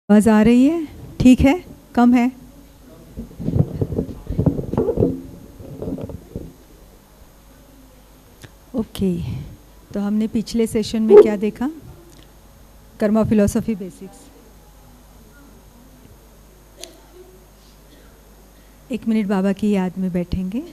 आवाज़ आ रही है? ठीक है? कम है? ओके। तो हमने पिछले सेशन में क्या देखा? Karma philosophy basics. 1 मिनट बाबा की याद में बैठेंगे।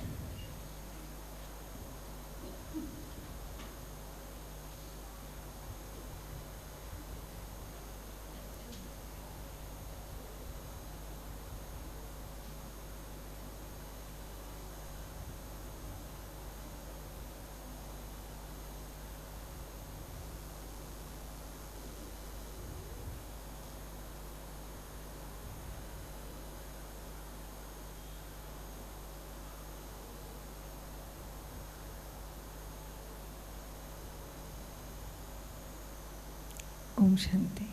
ओम शांति।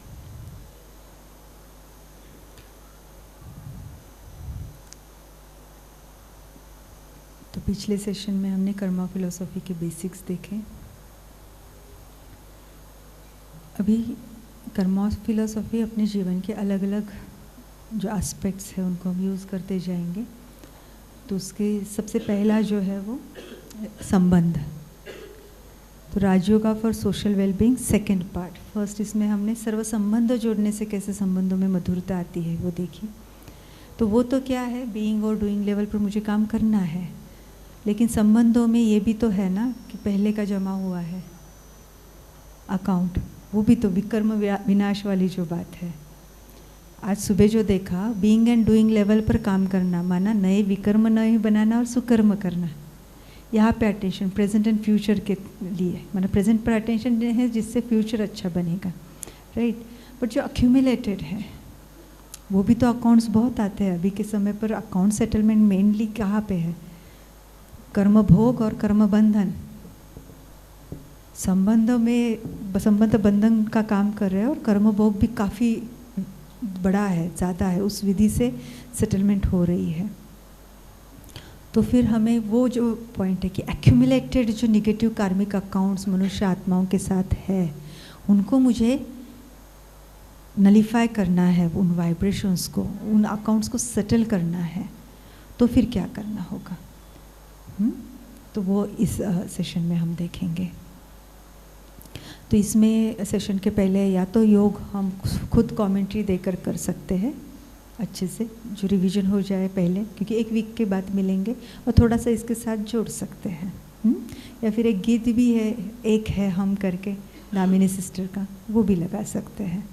तो पिछले सेशन में हमने कर्मा फिलॉसफी के बेसिक्स देखे। अभी कर्मा फिलॉसफी अपने जीवन के अलग अलग जो एस्पेक्ट्स हैं उनको हम यूज़ करते जाएंगे। तो उसके सबसे पहला जो है वो संबंध। तो Rajyoga for social wellbeing second part. First इसमें हमने सर्व संबंध जोड़ने से कैसे संबंधों में मधुरता आती है वो देखी। तो वो तो क्या है, बीइंग और डूइंग लेवल पर मुझे काम करना है, लेकिन संबंधों में ये भी तो है ना कि पहले का जमा हुआ है अकाउंट, वो भी तो विकर्म विनाश वाली जो बात है। आज सुबह जो देखा, बीइंग एंड डूइंग लेवल पर काम करना माना नए विकर्म नहीं बनाना और सुकर्म करना। यहाँ pay attention present and future के लिए, मतलब प्रेजेंट पर अटेंशन है जिससे फ्यूचर अच्छा बनेगा, राइट। बट जो अक्यूमुलेटेड है वो भी तो अकाउंट्स बहुत आते हैं। अभी के समय पर अकाउंट सेटलमेंट मेनली कहाँ पे है? कर्म भोग और कर्म बंधन। संबंधों में संबंध बंधन का काम कर रहे हैं और कर्म भोग भी काफ़ी बड़ा है, ज़्यादा है, उस विधि से सेटलमेंट हो रही है। तो फिर हमें वो जो पॉइंट है कि एक्यूमुलेटेड जो निगेटिव कार्मिक अकाउंट्स मनुष्य आत्माओं के साथ है, उनको मुझे नलीफाई करना है, उन वाइब्रेशंस को, उन अकाउंट्स को सेटल करना है। तो फिर क्या करना होगा? तो वो इस सेशन में हम देखेंगे। तो इसमें सेशन के पहले या तो योग हम खुद कमेंट्री देकर कर सकते हैं अच्छे से, जो रिवीजन हो जाए पहले, क्योंकि 1 वीक के बाद मिलेंगे, और थोड़ा सा इसके साथ जोड़ सकते हैं। या फिर एक गीत भी है, एक है हम करके, दामिनी सिस्टर का, वो भी लगा सकते हैं।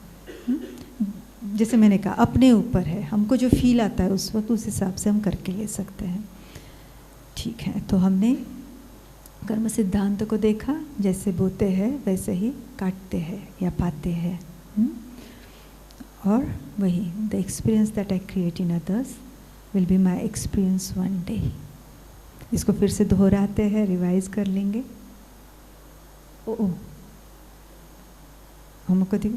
जैसे मैंने कहा, अपने ऊपर है, हमको जो फील आता है उस वक्त, उस हिसाब से हम करके ले सकते हैं। ठीक है। तो हमने कर्म सिद्धांत को देखा, जैसे बोते हैं वैसे ही काटते हैं या पाते हैं। और वही the experience that I create in others will be my experience one day. इसको फिर से दोहराते हैं, रिवाइज कर लेंगे। ओ हम कभी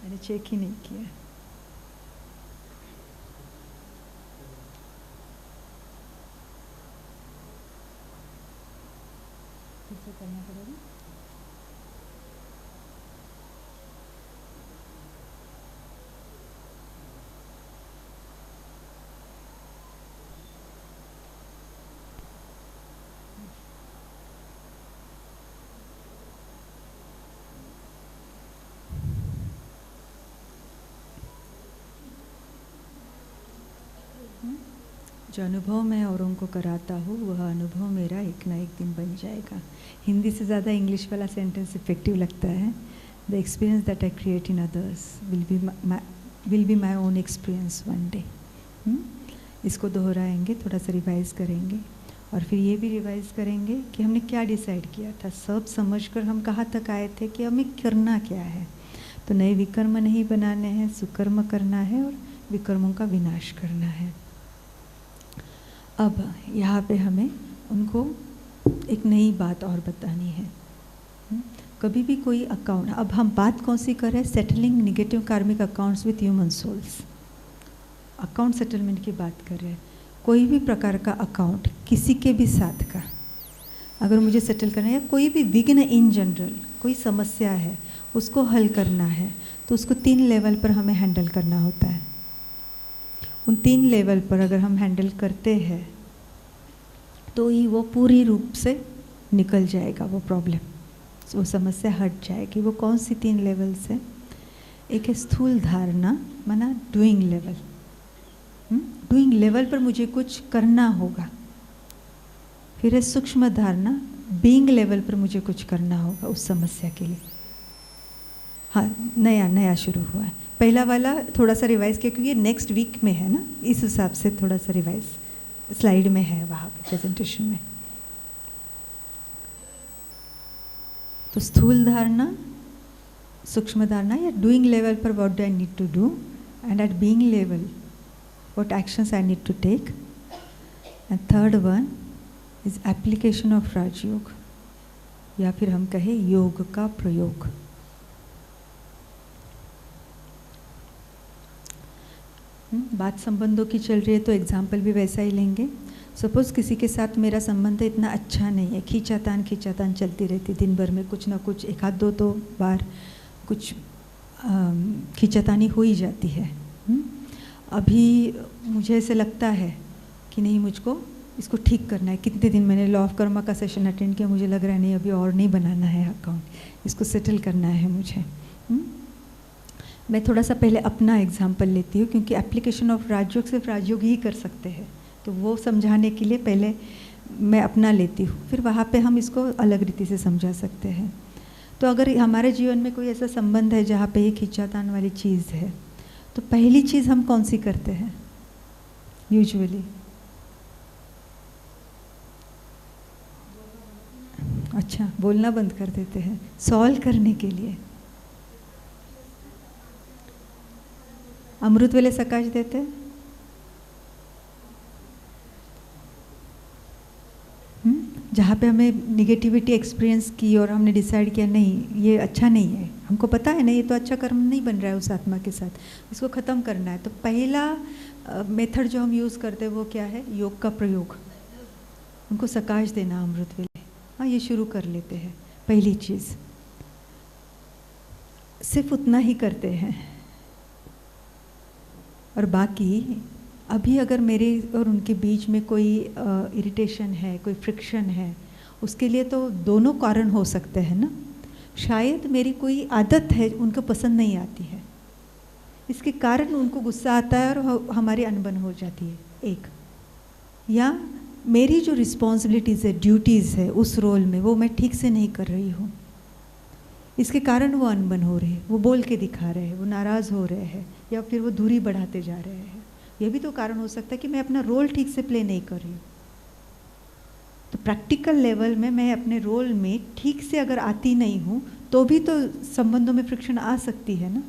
मैंने चेक ही नहीं किया। फिर से करना पड़ेगा। जो अनुभव मैं औरों को कराता हूँ, वह अनुभव मेरा एक ना एक दिन बन जाएगा। हिंदी से ज़्यादा इंग्लिश वाला सेंटेंस इफेक्टिव लगता है। The experience that I create in others will be my own experience one day. इसको दोहराएंगे, थोड़ा सा रिवाइज करेंगे, और फिर ये भी रिवाइज करेंगे कि हमने क्या डिसाइड किया था। सब समझकर हम कहाँ तक आए थे कि हमें करना क्या है। तो नए विकर्म नहीं बनाने हैं, सुकर्म करना है और विकर्मों का विनाश करना है। अब यहाँ पे हमें उनको एक नई बात और बतानी है। कभी भी कोई अकाउंट, अब हम बात कौन सी कर रहे हैं? Settling negative karmic accounts with human souls. Account settlement की बात कर रहे हैं। कोई भी प्रकार का अकाउंट किसी के भी साथ का अगर मुझे सेटल करना है, या कोई भी विघ्न इन जनरल कोई समस्या है उसको हल करना है, तो उसको 3 लेवल पर हमें हैंडल करना होता है। उन 3 लेवल पर अगर हम हैंडल करते हैं तो ही वो पूरी रूप से निकल जाएगा, वो प्रॉब्लम, वो समस्या हट जाएगी। वो कौन सी 3 लेवल्स है? एक है स्थूल धारणा, माना डूइंग लेवल। डूइंग लेवल पर मुझे कुछ करना होगा। फिर है सूक्ष्म धारणा, बीइंग लेवल पर मुझे कुछ करना होगा उस समस्या के लिए। हाँ, नया शुरू हुआ है। पहला वाला थोड़ा सा रिवाइज किया क्योंकि ये नेक्स्ट वीक में है ना, इस हिसाब से थोड़ा सा रिवाइज स्लाइड में है वहाँ पे प्रेजेंटेशन में। तो स्थूल धारणा, सूक्ष्म धारणा या डूइंग लेवल पर what do I need to do, and at being level what actions I need to take, and third one is application of Rajyoga, या फिर हम कहें योग का प्रयोग। बात संबंधों की चल रही है तो एग्जाम्पल भी वैसा ही लेंगे। सपोज़ किसी के साथ मेरा संबंध इतना अच्छा नहीं है, खींचातान चलती रहती दिन भर में, कुछ ना कुछ एक आध दो तो बार कुछ खींचातानी हो ही जाती है। अभी मुझे ऐसे लगता है कि नहीं, मुझको इसको ठीक करना है। कितने दिन मैंने लॉ ऑफ कर्मा का सेशन अटेंड किया, मुझे लग रहा है नहीं अभी और नहीं बनाना है अकाउंट, इसको सेटल करना है मुझे। मैं थोड़ा सा पहले अपना एग्जाम्पल लेती हूँ क्योंकि एप्लीकेशन ऑफ राजयोग सिर्फ राजयोग ही कर सकते हैं, तो वो समझाने के लिए पहले मैं अपना लेती हूँ, फिर वहाँ पे हम इसको अलग रीति से समझा सकते हैं। तो अगर हमारे जीवन में कोई ऐसा संबंध है जहाँ पे ये खींचातान वाली चीज़ है, तो पहली चीज़ हम कौन सी करते हैं यूजुअली? अच्छा, बोलना बंद कर देते हैं सॉल्व करने के लिए। अमृत वेले सकाश देते हैं, जहाँ पे हमें निगेटिविटी एक्सपीरियंस की और हमने डिसाइड किया नहीं ये अच्छा नहीं है, हमको पता है नहीं ये तो अच्छा कर्म नहीं बन रहा है उस आत्मा के साथ, इसको ख़त्म करना है। तो पहला मेथड जो हम यूज़ करते हैं वो क्या है? योग का प्रयोग, उनको सकाश देना अमृत वेले। हाँ, ये शुरू कर लेते हैं। पहली चीज़ सिर्फ उतना ही करते हैं, और बाकी अभी अगर मेरे और उनके बीच में कोई इरिटेशन है, कोई फ्रिक्शन है, उसके लिए तो दोनों कारण हो सकते हैं ना। शायद मेरी कोई आदत है उनको पसंद नहीं आती है, इसके कारण उनको गुस्सा आता है और हमारी अनबन हो जाती है एक, या मेरी जो रिस्पॉन्सिबिलिटीज़ है, ड्यूटीज़ है उस रोल में वो मैं ठीक से नहीं कर रही हूँ, इसके कारण वो अनबन हो रही है, वो बोल के दिखा रहे हैं, वो नाराज़ हो रहे हैं, या फिर वो दूरी बढ़ाते जा रहे हैं। ये भी तो कारण हो सकता है कि मैं अपना रोल ठीक से प्ले नहीं कर रही हूँ। तो प्रैक्टिकल लेवल में मैं अपने रोल में ठीक से अगर आती नहीं हूँ तो भी तो संबंधों में फ्रिक्शन आ सकती है ना।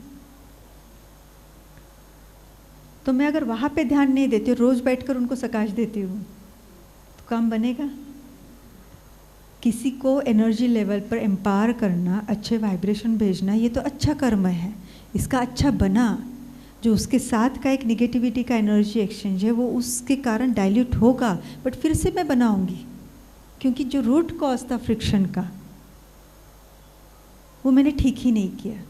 तो मैं अगर वहाँ पे ध्यान नहीं देती हूँ, रोज़ बैठकर उनको सकाश देती हूँ, तो काम बनेगा? किसी को एनर्जी लेवल पर एम्पावर करना, अच्छे वाइब्रेशन भेजना, ये तो अच्छा कर्म है। इसका अच्छा बना, जो उसके साथ का एक निगेटिविटी का एनर्जी एक्सचेंज है वो उसके कारण डाइल्यूट होगा, बट फिर से मैं बनाऊंगी, क्योंकि जो रूट कॉज था फ्रिक्शन का वो मैंने ठीक ही नहीं किया।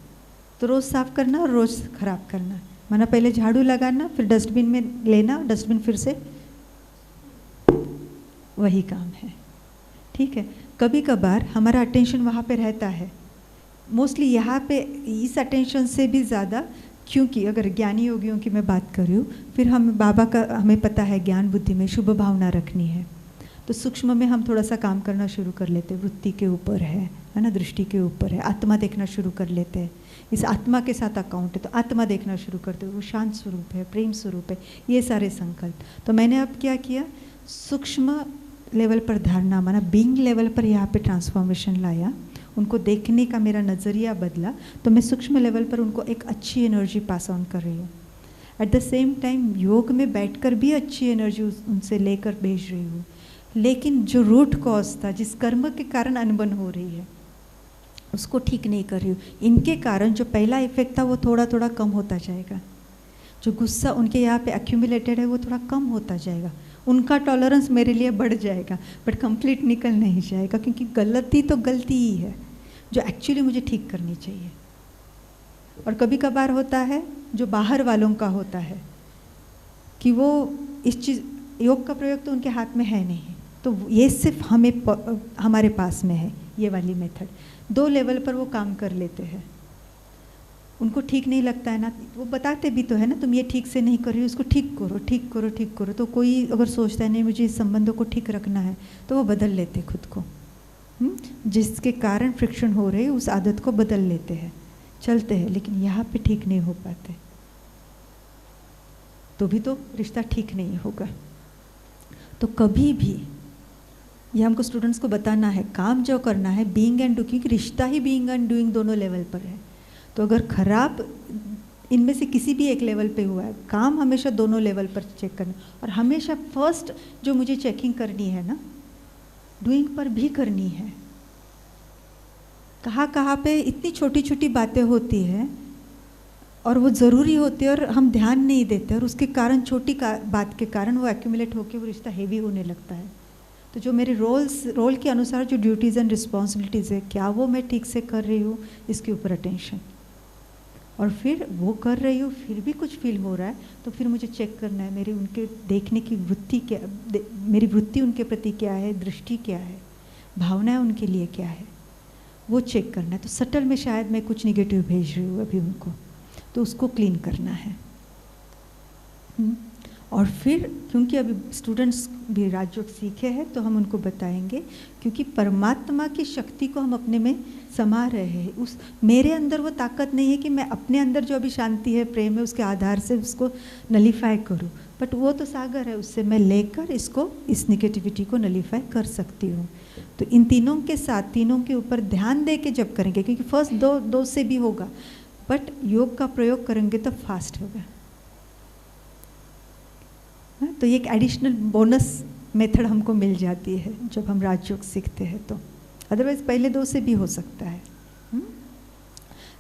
तो रोज़ साफ करना और रोज़ ख़राब करना, माना पहले झाड़ू लगाना, फिर डस्टबिन में लेना, डस्टबिन फिर से वही काम है। ठीक है, कभी कभार हमारा अटेंशन वहाँ पे रहता है, मोस्टली यहाँ पे इस अटेंशन से भी ज़्यादा, क्योंकि अगर ज्ञानी योगियों की मैं बात कर रही हूँ, फिर हम बाबा का हमें पता है ज्ञान बुद्धि में शुभ भावना रखनी है, तो सूक्ष्म में हम थोड़ा सा काम करना शुरू कर लेते हैं, वृत्ति के ऊपर है ना, दृष्टि के ऊपर है, आत्मा देखना शुरू कर लेते हैं, इस आत्मा के साथ अकाउंट है तो आत्मा देखना शुरू करते हो, वो शांत स्वरूप है, प्रेम स्वरूप है, ये सारे संकल्प। तो मैंने अब क्या किया, सूक्ष्म लेवल पर धारणा, माना बीइंग लेवल पर यहाँ पे ट्रांसफॉर्मेशन लाया, उनको देखने का मेरा नज़रिया बदला, तो मैं सूक्ष्म लेवल पर उनको एक अच्छी एनर्जी पास ऑन कर रही हूँ। एट द सेम टाइम योग में बैठकर भी अच्छी एनर्जी उनसे लेकर भेज रही हूँ, लेकिन जो रूट कॉज था, जिस कर्म के कारण अनबन हो रही है, उसको ठीक नहीं कर रही हूँ। इनके कारण जो पहला इफेक्ट था वो थोड़ा थोड़ा कम होता जाएगा, जो गुस्सा उनके यहाँ पे एक्यूमुलेटेड है वो थोड़ा कम होता जाएगा, उनका टॉलरेंस मेरे लिए बढ़ जाएगा, बट कंप्लीट निकल नहीं जाएगा, क्योंकि गलती तो गलती ही है जो एक्चुअली मुझे ठीक करनी चाहिए। और कभी कभार होता है जो बाहर वालों का होता है कि वो इस चीज़, योग का प्रयोग तो उनके हाथ में है नहीं, तो ये सिर्फ हमारे पास में है ये वाली मेथड। 2 लेवल पर वो काम कर लेते हैं, उनको ठीक नहीं लगता है ना, वो बताते भी तो है ना, तुम ये ठीक से नहीं कर रही हो, उसको ठीक करो ठीक करो ठीक करो। तो कोई अगर सोचता है नहीं मुझे इस संबंधों को ठीक रखना है, तो वो बदल लेते खुद को, जिसके कारण फ्रिक्शन हो रही है उस आदत को बदल लेते हैं, चलते हैं, लेकिन यहाँ पे ठीक नहीं हो पाते, तो भी तो रिश्ता ठीक नहीं होगा। तो कभी भी ये हमको स्टूडेंट्स को बताना है, काम जो करना है बीइंग एंड डूइंग, क्योंकि रिश्ता ही बीइंग एंड डूइंग दोनों लेवल पर है। तो अगर खराब इनमें से किसी भी एक लेवल पे हुआ है, काम हमेशा दोनों लेवल पर चेक करना, और हमेशा फर्स्ट जो मुझे चेकिंग करनी है ना, डूइंग पर भी करनी है। कहाँ कहाँ पे इतनी छोटी छोटी बातें होती हैं और वो ज़रूरी होती है और हम ध्यान नहीं देते, और उसके कारण छोटी बात के कारण वो एक्यूमुलेट होकर वो रिश्ता हेवी होने लगता है। तो जो मेरे रोल के अनुसार जो ड्यूटीज़ एंड रिस्पॉन्सिबिलिटीज़ है, क्या वो मैं ठीक से कर रही हूँ, इसके ऊपर अटेंशन। और फिर वो कर रही हूँ फिर भी कुछ फील हो रहा है, तो फिर मुझे चेक करना है मेरी उनके देखने की वृत्ति क्या, मेरी वृत्ति उनके प्रति क्या है, दृष्टि क्या है, भावनाएं उनके लिए क्या है, वो चेक करना है। तो सटल में शायद मैं कुछ निगेटिव भेज रही हूँ अभी उनको, तो उसको क्लीन करना है। और फिर क्योंकि अभी स्टूडेंट्स भी राजयोग सीखे हैं, तो हम उनको बताएंगे, क्योंकि परमात्मा की शक्ति को हम अपने में समा रहे हैं। उस मेरे अंदर वो ताकत नहीं है कि मैं अपने अंदर जो अभी शांति है, प्रेम है, उसके आधार से उसको नलीफाई करूं, बट वो तो सागर है, उससे मैं लेकर इसको, इस निगेटिविटी को नलीफाई कर सकती हूँ। तो इन तीनों के साथ, तीनों के ऊपर ध्यान दे के जब करेंगे, क्योंकि फर्स्ट दो से भी होगा, बट योग का प्रयोग करेंगे तो फास्ट होगा। तो ये एक एडिशनल बोनस मेथड हमको मिल जाती है जब हम राजयोग सीखते हैं, तो अदरवाइज पहले 2 से भी हो सकता है।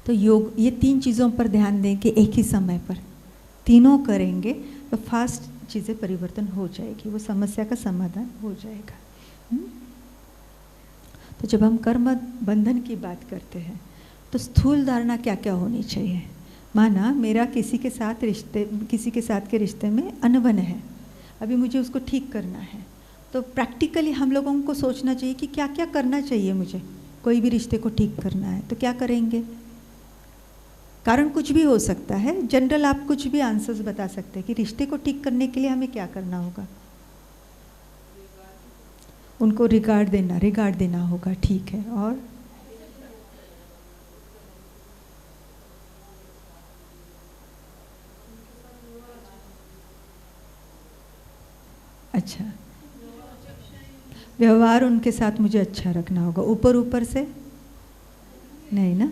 तो योग, ये 3 चीज़ों पर ध्यान दें कि एक ही समय पर तीनों करेंगे तो फास्ट चीज़ें परिवर्तन हो जाएगी, वो समस्या का समाधान हो जाएगा। तो जब हम कर्म बंधन की बात करते हैं, तो स्थूल धारणा क्या क्या होनी चाहिए। माना मेरा किसी के साथ के रिश्ते में अनबन है, अभी मुझे उसको ठीक करना है, तो प्रैक्टिकली हम लोगों को सोचना चाहिए कि क्या क्या करना चाहिए मुझे, कोई भी रिश्ते को ठीक करना है तो क्या करेंगे। कारण कुछ भी हो सकता है, जनरल आप कुछ भी आंसर्स बता सकते हैं कि रिश्ते को ठीक करने के लिए हमें क्या करना होगा। उनको रिगार्ड देना होगा, ठीक है। और अच्छा, व्यवहार उनके साथ मुझे अच्छा रखना होगा, ऊपर से नहीं ना,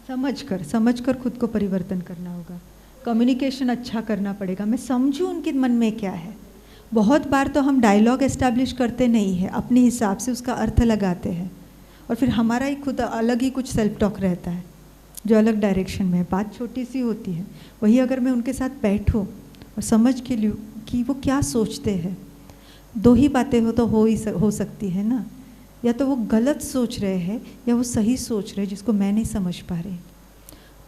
समझ कर खुद को परिवर्तन करना होगा। कम्युनिकेशन अच्छा करना पड़ेगा, मैं समझूं उनके मन में क्या है। बहुत बार तो हम डायलॉग एस्टैब्लिश करते नहीं है, अपने हिसाब से उसका अर्थ लगाते हैं, और फिर हमारा ही खुद अलग ही कुछ सेल्फ टॉक रहता है जो अलग डायरेक्शन में है। बात छोटी सी होती है, वही अगर मैं उनके साथ बैठूं और समझ के लूँ कि वो क्या सोचते हैं, 2 ही बातें हो सकती है ना, या तो वो गलत सोच रहे हैं या वो सही सोच रहे हैं जिसको मैं नहीं समझ पा रही।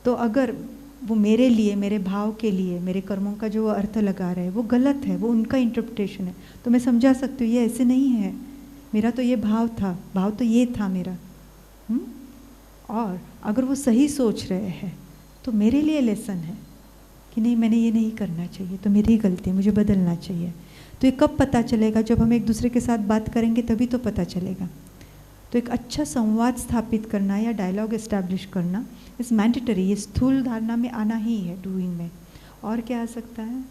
तो अगर वो मेरे लिए, मेरे भाव के लिए, मेरे कर्मों का जो अर्थ लगा रहे हैं वो गलत है, वो उनका इंटरप्रिटेशन है, तो मैं समझा सकती हूँ ये ऐसे नहीं है, मेरा तो ये भाव तो ये था मेरा। और अगर वो सही सोच रहे हैं तो मेरे लिए लेसन है कि नहीं, मैंने ये नहीं करना चाहिए, तो मेरी गलती है, मुझे बदलना चाहिए। तो ये कब पता चलेगा, जब हम एक दूसरे के साथ बात करेंगे तभी तो पता चलेगा। तो एक अच्छा संवाद स्थापित करना या डायलॉग एस्टैब्लिश करना इस मैंडेटरी, ये स्थूल धारणा में आना ही है, डूइंग में। और क्या आ सकता है,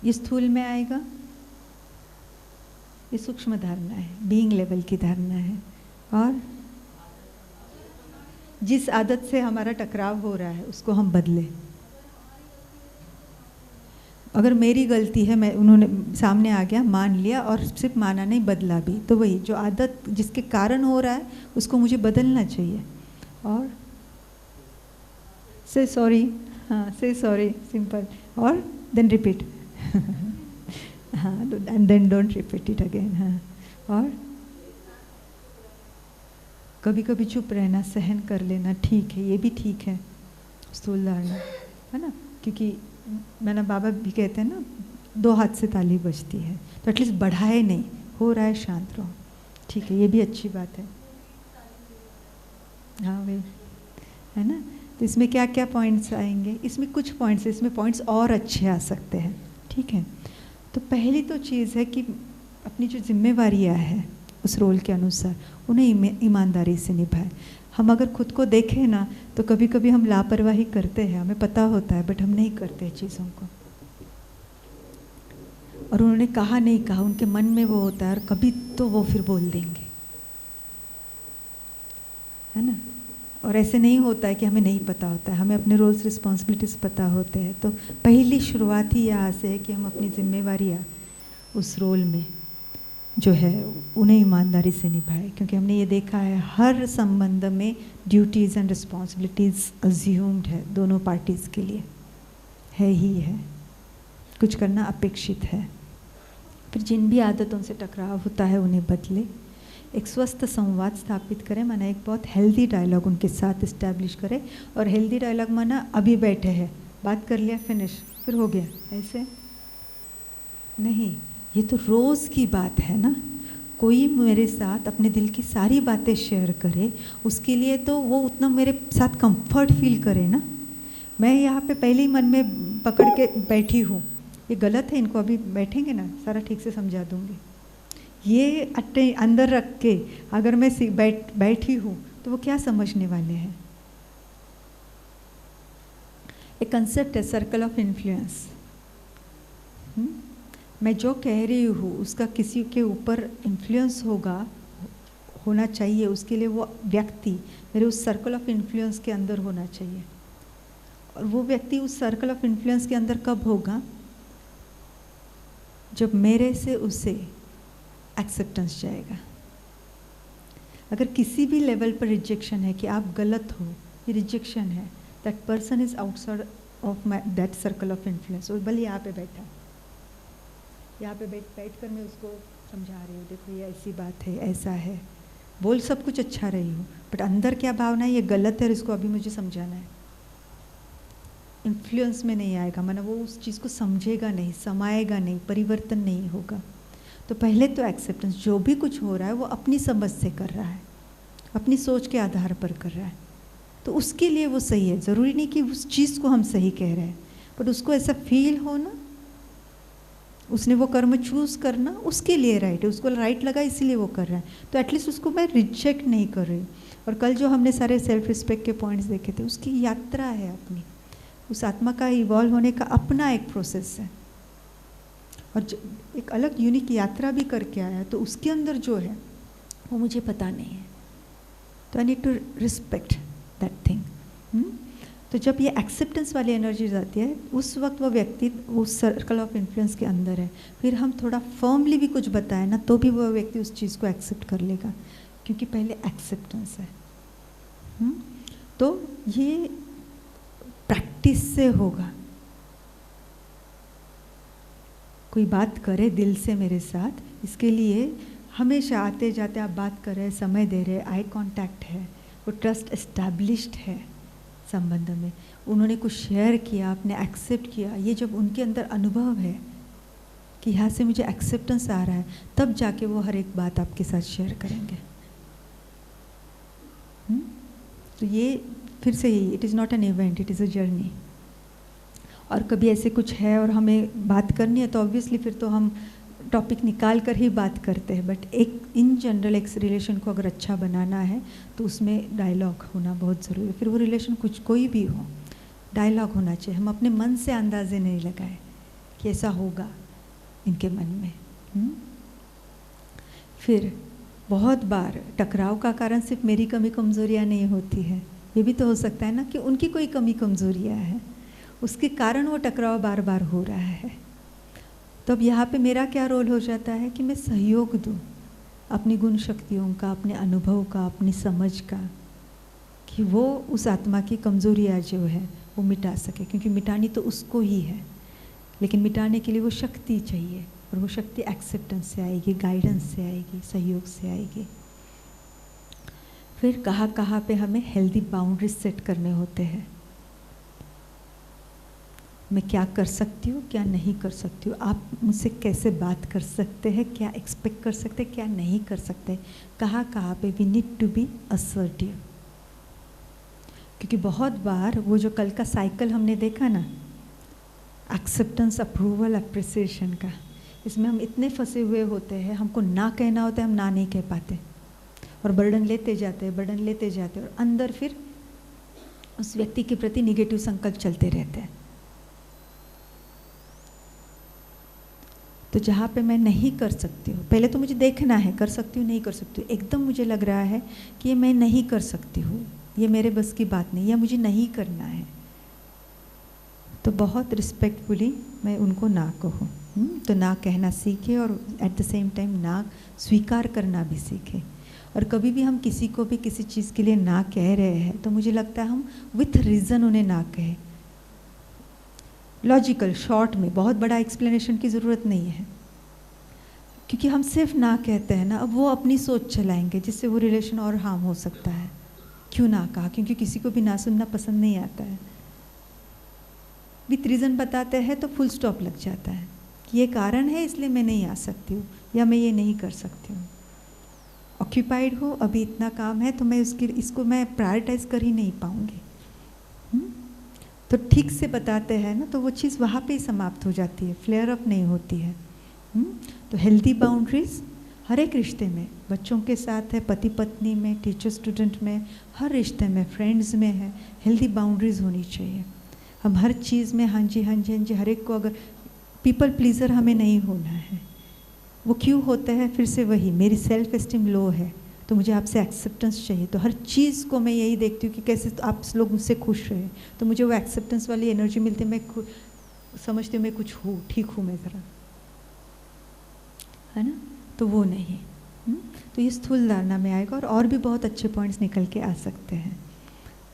ये स्थूल में आएगा, ये सूक्ष्म धारणा है, बीइंग लेवल की धारणा है। और जिस आदत से हमारा टकराव हो रहा है उसको हम बदले। अगर मेरी गलती है, मैं उन्होंने सामने आ गया, मान लिया, और सिर्फ माना नहीं, बदला भी, तो वही जो आदत जिसके कारण हो रहा है उसको मुझे बदलना चाहिए। और से सॉरी, हाँ, से सॉरी, सिंपल। और देन रिपीट हाँ, and then don't repeat it again. हाँ, और कभी कभी चुप रहना, सहन कर लेना, ठीक है, ये भी ठीक है, स्थूल धारणा है ना, क्योंकि मैंने बाबा भी कहते हैं ना, 2 हाथ से ताली बजती है, तो एटलीस्ट बढ़ाए नहीं, हो रहा है शांत रहो, ठीक है, ये भी अच्छी बात है। हाँ भाई, है ना। तो इसमें क्या क्या पॉइंट्स आएंगे, इसमें कुछ पॉइंट्स, इसमें पॉइंट्स और अच्छे आ सकते हैं, ठीक है। तो पहली तो चीज़ है कि अपनी जो जिम्मेवारियाँ हैं उस रोल के अनुसार उन्हें ईमानदारी से निभाए। हम अगर खुद को देखें ना, तो कभी कभी हम लापरवाही करते हैं, हमें पता होता है बट हम नहीं करते चीज़ों को। और उन्होंने कहा नहीं कहा, उनके मन में वो होता है, और कभी तो वो फिर बोल देंगे, है ना। और ऐसे नहीं होता है कि हमें नहीं पता होता है, हमें अपने रोल्स रिस्पॉन्सिबिलिटीज़ पता होते हैं। तो पहली शुरुआत ही यहाँ से है कि हम अपनी जिम्मेवारियाँ उस रोल में जो है उन्हें ईमानदारी से निभाएं, क्योंकि हमने ये देखा है हर संबंध में ड्यूटीज़ एंड रिस्पॉन्सिबिलिटीज़ अज्यूम्ड है, दोनों पार्टीज़ के लिए है ही है, कुछ करना अपेक्षित है। फिर जिन भी आदतों से टकराव होता है उन्हें बदले, एक स्वस्थ संवाद स्थापित करें, माना एक बहुत हेल्दी डायलॉग उनके साथ इस्टेब्लिश करें। और हेल्दी डायलॉग माना अभी बैठे हैं, बात कर लिया, फिनिश, फिर हो गया, ऐसे नहीं। ये तो रोज़ की बात है ना, कोई मेरे साथ अपने दिल की सारी बातें शेयर करे, उसके लिए तो वो उतना मेरे साथ कंफर्ट फील करे ना। मैं यहाँ पे पहले ही मन में पकड़ के बैठी हूँ, ये गलत है, इनको अभी बैठेंगे ना सारा ठीक से समझा दूँगी, ये अंदर रख के अगर मैं बैठी हूँ तो वो क्या समझने वाले हैं। एक कंसेप्ट है सर्कल ऑफ इन्फ्लुएंस। मैं जो कह रही हूँ उसका किसी के ऊपर इन्फ्लुएंस होना चाहिए, उसके लिए वो व्यक्ति मेरे उस सर्कल ऑफ इन्फ्लुएंस के अंदर होना चाहिए। और वो व्यक्ति उस सर्कल ऑफ इन्फ्लुएंस के अंदर कब होगा, जब मेरे से उसे एक्सेप्टेंस जाएगा। अगर किसी भी लेवल पर रिजेक्शन है कि आप गलत हो, ये रिजेक्शन है, that person is outside of my that circle of influence. और भले यहाँ पे बैठा, यहाँ पे बैठ कर मैं उसको समझा रही हूँ, देखो ये ऐसी बात है, ऐसा है, बोल सब कुछ अच्छा रही हूँ, बट अंदर क्या भावना है, ये गलत है और इसको अभी मुझे समझाना है। इन्फ्लुएंस में नहीं आएगा, माना वो उस चीज़ को समझेगा नहीं, समाएगा नहीं, परिवर्तन नहीं होगा। तो पहले तो एक्सेप्टेंस, जो भी कुछ हो रहा है वो अपनी समझ से कर रहा है, अपनी सोच के आधार पर कर रहा है, तो उसके लिए वो सही है। ज़रूरी नहीं कि उस चीज़ को हम सही कह रहे हैं, बट उसको ऐसा फील होना, उसने वो कर्म चूज़ करना उसके लिए राइट है, उसको राइट लगा इसीलिए वो कर रहा है, तो एटलीस्ट उसको मैं रिजेक्ट नहीं कर रही। और कल जो हमने सारे सेल्फ रिस्पेक्ट के पॉइंट्स देखे थे, उसकी यात्रा है अपनी, उस आत्मा का इवॉल्व होने का अपना एक प्रोसेस है, और एक अलग यूनिक यात्रा भी करके आया, तो उसके अंदर जो है वो मुझे पता नहीं है, तो I need to respect that thing. तो जब ये एक्सेप्टेंस वाली एनर्जी आती है, उस वक्त वो व्यक्ति उस सर्कल ऑफ इन्फ्लुएंस के अंदर है। फिर हम थोड़ा फर्मली भी कुछ बताएं ना, तो भी वो व्यक्ति उस चीज़ को एक्सेप्ट कर लेगा, क्योंकि पहले एक्सेप्टेंस है। तो ये प्रैक्टिस से होगा। कोई बात करे दिल से मेरे साथ, इसके लिए हमेशा आते जाते आप बात कर रहे, समय दे रहे, आई कांटेक्ट है, वो ट्रस्ट एस्टैब्लिश्ड है संबंध में, उन्होंने कुछ शेयर किया, आपने एक्सेप्ट किया, ये जब उनके अंदर अनुभव है कि यहाँ से मुझे एक्सेप्टेंस आ रहा है, तब जाके वो हर एक बात आपके साथ शेयर करेंगे। तो ये फिर से यही, it is not an event, it is a journey. और कभी ऐसे कुछ है और हमें बात करनी है, तो ऑब्वियसली फिर तो हम टॉपिक निकाल कर ही बात करते हैं, बट एक इन जनरल एक रिलेशन को अगर अच्छा बनाना है तो उसमें डायलॉग होना बहुत ज़रूरी है। फिर वो रिलेशन कुछ कोई भी हो, डायलॉग होना चाहिए। हम अपने मन से अंदाजे नहीं लगाए कि ऐसा होगा इनके मन में। फिर बहुत बार टकराव का कारण सिर्फ मेरी कमी कमज़ोरियाँ नहीं होती है, ये भी तो हो सकता है ना कि उनकी कोई कमी कमज़ोरियाँ हैं, उसके कारण वो टकराव बार बार हो रहा है। तब यहाँ पे मेरा क्या रोल हो जाता है कि मैं सहयोग दूँ अपनी गुण शक्तियों का, अपने अनुभव का, अपनी समझ का, कि वो उस आत्मा की कमज़ोरियाँ जो है वो मिटा सके, क्योंकि मिटानी तो उसको ही है। लेकिन मिटाने के लिए वो शक्ति चाहिए, और वो शक्ति एक्सेप्टेंस से आएगी, गाइडेंस से आएगी, सहयोग से आएगी। फिर कहाँ कहाँ पे हमें हेल्दी बाउंड्रीज सेट करने होते हैं। मैं क्या कर सकती हूँ, क्या नहीं कर सकती हूँ, आप मुझसे कैसे बात कर सकते हैं, क्या एक्सपेक्ट कर सकते हैं, क्या नहीं कर सकते, कहाँ कहाँ पे we need to be assertive. क्योंकि बहुत बार वो जो कल का साइकिल हमने देखा ना, एक्सेप्टेंस, अप्रूवल, अप्रिसिएशन का, इसमें हम इतने फंसे हुए होते हैं, हमको ना कहना होता है, हम ना नहीं कह पाते और बर्डन लेते जाते हैं, बर्डन लेते जाते हैं, और अंदर फिर उस व्यक्ति के प्रति निगेटिव संकल्प चलते रहते हैं। तो जहाँ पे मैं नहीं कर सकती हूँ, पहले तो मुझे देखना है कर सकती हूँ नहीं कर सकती हूँ। एकदम मुझे लग रहा है कि ये मैं नहीं कर सकती हूँ, ये मेरे बस की बात नहीं, या मुझे नहीं करना है, तो बहुत रिस्पेक्टफुली मैं उनको ना कहूँ। तो ना कहना सीखे, और एट द सेम टाइम ना स्वीकार करना भी सीखे। और कभी भी हम किसी को भी किसी चीज़ के लिए ना कह रहे हैं तो मुझे लगता है हम विथ रीज़न उन्हें ना कहें, लॉजिकल, शॉर्ट में, बहुत बड़ा एक्सप्लेनेशन की ज़रूरत नहीं है। क्योंकि हम सिर्फ ना कहते हैं ना, अब वो अपनी सोच चलाएंगे जिससे वो रिलेशन और हार्म हो सकता है। क्यों ना कहा? क्योंकि किसी को भी ना सुनना पसंद नहीं आता है। विथ रीज़न बताते हैं तो फुल स्टॉप लग जाता है कि ये कारण है इसलिए मैं नहीं आ सकती हूँ, या मैं ये नहीं कर सकती हूँ, ऑक्यूपाइड हो, अभी इतना काम है तो मैं इसको मैं प्रायोरिटाइज कर ही नहीं पाऊँगी। तो ठीक से बताते हैं ना तो वो चीज़ वहाँ पे ही समाप्त हो जाती है, फ्लेयर अप नहीं होती है। तो हेल्दी बाउंड्रीज हर एक रिश्ते में, बच्चों के साथ है, पति पत्नी में, टीचर स्टूडेंट में, हर रिश्ते में, फ्रेंड्स में है, हेल्दी बाउंड्रीज होनी चाहिए। हम हर चीज़ में हाँ जी हाँ जी हाँ जी, हर एक को, अगर पीपल प्लीज़र हमें नहीं होना है। वो क्यों होता है? फिर से वही, मेरी सेल्फ एस्टीम लो है तो मुझे आपसे एक्सेप्टेंस चाहिए, तो हर चीज़ को मैं यही देखती हूँ कि कैसे आप लोग मुझसे खुश रहे, तो मुझे वो एक्सेप्टेंस वाली एनर्जी मिलती है, मैं समझती हूँ मैं कुछ हूँ, ठीक हूँ मैं ज़रा, है ना। तो वो नहीं, तो ये स्थूल धारणा में आएगा, और भी बहुत अच्छे पॉइंट्स निकल के आ सकते हैं।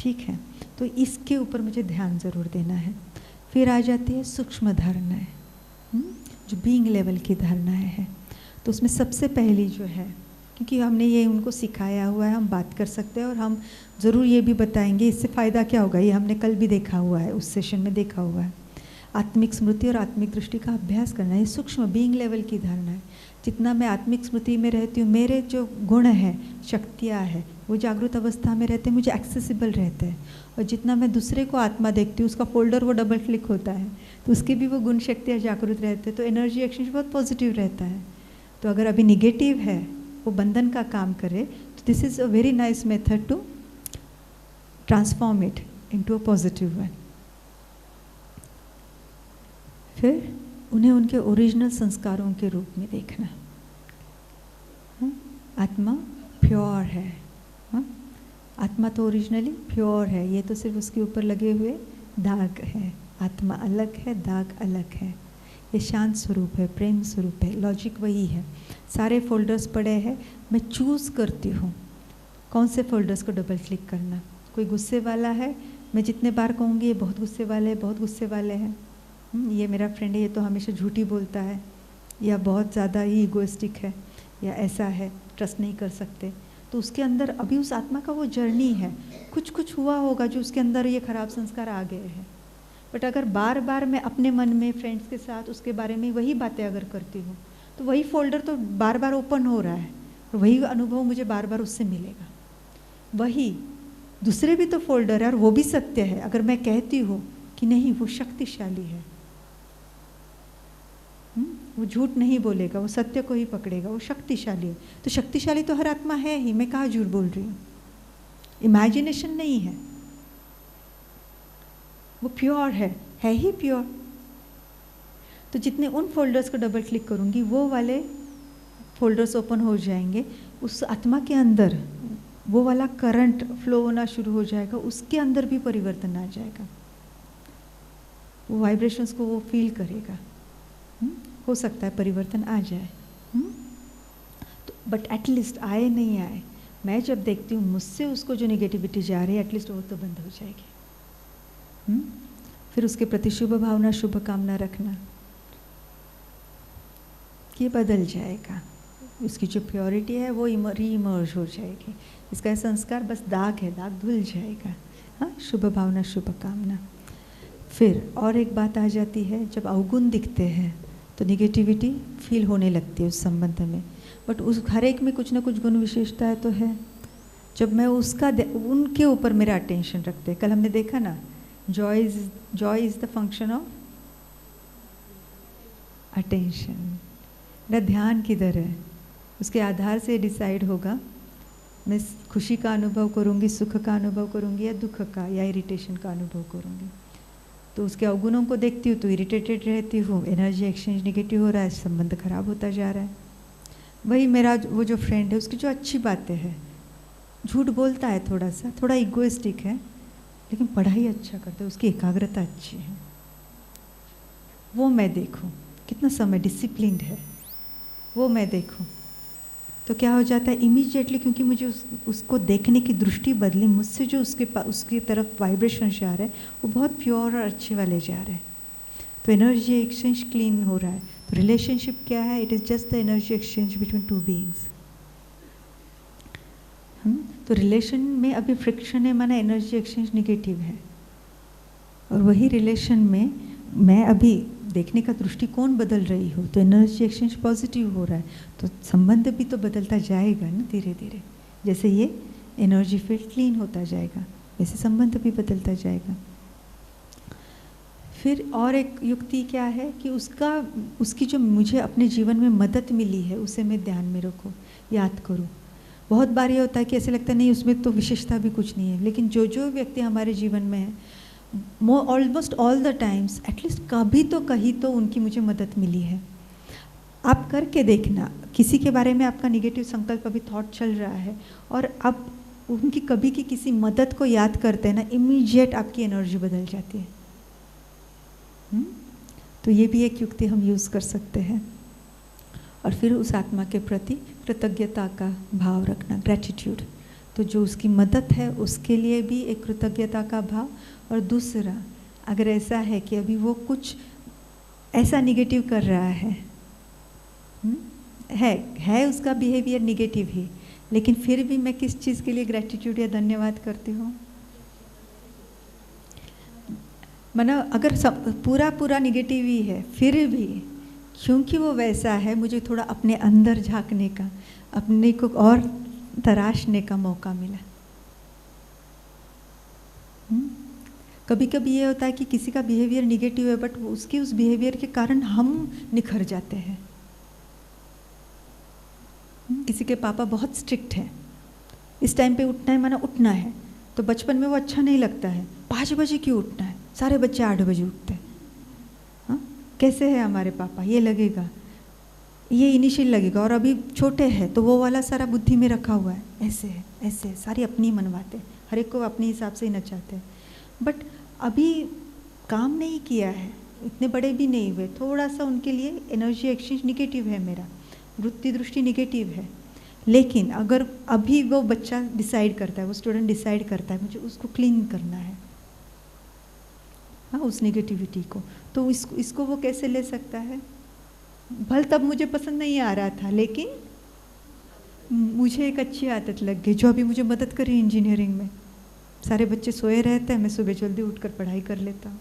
ठीक है, तो इसके ऊपर मुझे ध्यान ज़रूर देना है। फिर आ जाती है सूक्ष्म धारणाएँ, जो बीइंग लेवल की धारणाएँ हैं। तो उसमें सबसे पहली जो है, क्योंकि हमने ये उनको सिखाया हुआ है, हम बात कर सकते हैं, और हम ज़रूर ये भी बताएंगे इससे फ़ायदा क्या होगा, ये हमने कल भी देखा हुआ है, उस सेशन में देखा हुआ है। आत्मिक स्मृति और आत्मिक दृष्टि का अभ्यास करना, ये सूक्ष्म बीइंग लेवल की धारणा है। जितना मैं आत्मिक स्मृति में रहती हूँ, मेरे जो गुण हैं, शक्तियाँ हैं, वो जागृत अवस्था में रहते हैं, मुझे एक्सेसिबल रहते हैं। और जितना मैं दूसरे को आत्मा देखती हूँ, उसका फोल्डर वो डबल क्लिक होता है, तो उसके भी वो गुण शक्तियाँ जागृत रहते हैं, तो एनर्जी एक्सचेंज बहुत पॉजिटिव रहता है। तो अगर अभी निगेटिव है, वो बंधन का काम करे, तो this is a very nice method to transform it into a positive one. फिर उन्हें उनके ओरिजिनल संस्कारों के रूप में देखना। आत्मा प्योर है, आत्मा तो ओरिजिनली प्योर है, ये तो सिर्फ उसके ऊपर लगे हुए दाग है। आत्मा अलग है, दाग अलग है। ये शांत स्वरूप है, प्रेम स्वरूप है। लॉजिक वही है, सारे फोल्डर्स पड़े हैं, मैं चूज़ करती हूँ कौन से फोल्डर्स को डबल क्लिक करना। कोई गुस्से वाला है, मैं जितने बार कहूँगी ये बहुत गुस्से वाले हैं, बहुत गुस्से वाले हैं, ये मेरा फ्रेंड है, ये तो हमेशा झूठी बोलता है, या बहुत ज़्यादा ही इगोइस्टिक है, या ऐसा है, ट्रस्ट नहीं कर सकते। तो उसके अंदर अभी उस आत्मा का वो जर्नी है, कुछ हुआ होगा जो उसके अंदर ये खराब संस्कार आ गए हैं। बट अगर बार बार मैं अपने मन में फ्रेंड्स के साथ उसके बारे में वही बातें अगर करती हूँ, तो वही फोल्डर तो बार बार ओपन हो रहा है, और वही अनुभव मुझे बार बार उससे मिलेगा। वही दूसरे भी तो फोल्डर है, और वो भी सत्य है। अगर मैं कहती हूँ कि नहीं वो शक्तिशाली है, वो झूठ नहीं बोलेगा, वो सत्य को ही पकड़ेगा, वो शक्तिशाली है, तो शक्तिशाली तो हर आत्मा है ही, मैं कहाँ झूठ बोल रही हूँ, इमेजिनेशन नहीं है, वो प्योर है ही प्योर। तो जितने उन फोल्डर्स को डबल क्लिक करूँगी, वो वाले फोल्डर्स ओपन हो जाएंगे, उस आत्मा के अंदर वो वाला करंट फ्लो होना शुरू हो जाएगा, उसके अंदर भी परिवर्तन आ जाएगा, वो वाइब्रेशंस को वो फील करेगा। हो सकता है परिवर्तन आ जाए, तो बट एटलीस्ट आए नहीं आए, मैं जब देखती हूँ मुझसे उसको जो नेगेटिविटी जा रही है, एटलीस्ट वो तो बंद हो जाएगी। फिर उसके प्रति शुभ भावना, शुभ कामना रखना। ये बदल जाएगा, उसकी जो प्योरिटी है वो रीइमर्ज हो जाएगी। इसका संस्कार बस दाग है, दाग धुल जाएगा। हाँ, शुभ भावना शुभ कामना। फिर और एक बात आ जाती है, जब अवगुण दिखते हैं तो निगेटिविटी फील होने लगती है उस संबंध में, बट उस हर एक में कुछ ना कुछ गुण विशेषताएं तो है। जब मैं उनके ऊपर मेरा अटेंशन रखते, कल हमने देखा ना, Joy is the function of attention. मेरा ध्यान किधर है, उसके आधार से डिसाइड होगा मैं खुशी का अनुभव करूँगी, सुख का अनुभव करूँगी, या दुख का या इरिटेशन का अनुभव करूँगी। तो उसके अवगुणों को देखती हूँ तो इरिटेटेड रहती हूँ, एनर्जी एक्सचेंज निगेटिव हो रहा है, संबंध खराब होता जा रहा है। वही मेरा वो जो फ्रेंड है, उसकी जो अच्छी बातें हैं, झूठ बोलता है थोड़ा सा, थोड़ा इगोइस्टिक है, लेकिन पढ़ाई अच्छा करता है, उसकी एकाग्रता अच्छी है, वो मैं देखूं, कितना समय डिसिप्लिन्ड है, वो मैं देखूं, तो क्या हो जाता है इमीडिएटली, क्योंकि मुझे उसको देखने की दृष्टि बदली, मुझसे जो उसकी तरफ वाइब्रेशन जा रहे हैं वो बहुत प्योर और अच्छे वाले जा रहे हैं, तो एनर्जी एक्सचेंज क्लीन हो रहा है। तो रिलेशनशिप क्या है? It is just the energy exchange between two beings. तो रिलेशन में अभी फ्रिक्शन है, माना एनर्जी एक्सचेंज निगेटिव है, और वही रिलेशन में मैं अभी देखने का दृष्टिकोण बदल रही हो तो एनर्जी एक्सचेंज पॉजिटिव हो रहा है, तो संबंध भी तो बदलता जाएगा ना धीरे धीरे। जैसे ये एनर्जी फील्ड क्लीन होता जाएगा वैसे संबंध भी बदलता जाएगा। फिर और एक युक्ति क्या है कि उसकी जो मुझे अपने जीवन में मदद मिली है उसे मैं ध्यान में रखूँ, याद करूँ। बहुत बार ये होता है कि ऐसे लगता है नहीं उसमें तो विशेषता भी कुछ नहीं है, लेकिन जो जो व्यक्ति हमारे जीवन में है almost all the times at least कभी तो कहीं तो उनकी मुझे मदद मिली है। आप करके देखना, किसी के बारे में आपका निगेटिव संकल्प अभी थॉट चल रहा है और आप उनकी कभी की किसी मदद को याद करते हैं ना, इमीडिएट आपकी एनर्जी बदल जाती है। तो ये भी एक युक्ति हम यूज़ कर सकते हैं। और फिर उस आत्मा के प्रति कृतज्ञता का भाव रखना, ग्रैटिट्यूड। तो जो उसकी मदद है उसके लिए भी एक कृतज्ञता का भाव। और दूसरा, अगर ऐसा है कि अभी वो कुछ ऐसा निगेटिव कर रहा है उसका बिहेवियर निगेटिव ही, लेकिन फिर भी मैं किस चीज़ के लिए ग्रैटिट्यूड या धन्यवाद करती हूँ? माना अगर सब पूरा निगेटिव ही है, फिर भी क्योंकि वो वैसा है मुझे थोड़ा अपने अंदर झांकने का, अपने को और तराशने का मौका मिला। कभी कभी ये होता है कि किसी का बिहेवियर निगेटिव है बट उसके उस बिहेवियर के कारण हम निखर जाते हैं। किसी के पापा बहुत स्ट्रिक्ट हैं, इस टाइम पे उठना है, माना उठना है, तो बचपन में वो अच्छा नहीं लगता है, 5 बजे क्यों उठना है, सारे बच्चे 8 बजे उठते हैं। कैसे है हमारे पापा, ये लगेगा, ये इनिशियल लगेगा, और अभी छोटे हैं तो वो वाला सारा बुद्धि में रखा हुआ है, ऐसे है ऐसे है, सारी अपनी मनवाते हैं, हर एक को अपने हिसाब से ही नचाते हैं। बट अभी काम नहीं किया है, इतने बड़े भी नहीं हुए, थोड़ा सा उनके लिए एनर्जी एक्सचेंज निगेटिव है, मेरा वृत्ति दृष्टि निगेटिव है। लेकिन अगर अभी वो बच्चा डिसाइड करता है, वो स्टूडेंट डिसाइड करता है मुझे उसको क्लीन करना है, हाँ, उस निगेटिविटी को, तो इसको वो कैसे ले सकता है? भल तब मुझे पसंद नहीं आ रहा था, लेकिन मुझे एक अच्छी आदत लग गई जो अभी मुझे मदद करी इंजीनियरिंग में। सारे बच्चे सोए रहते हैं, मैं सुबह जल्दी उठकर पढ़ाई कर लेता हूँ,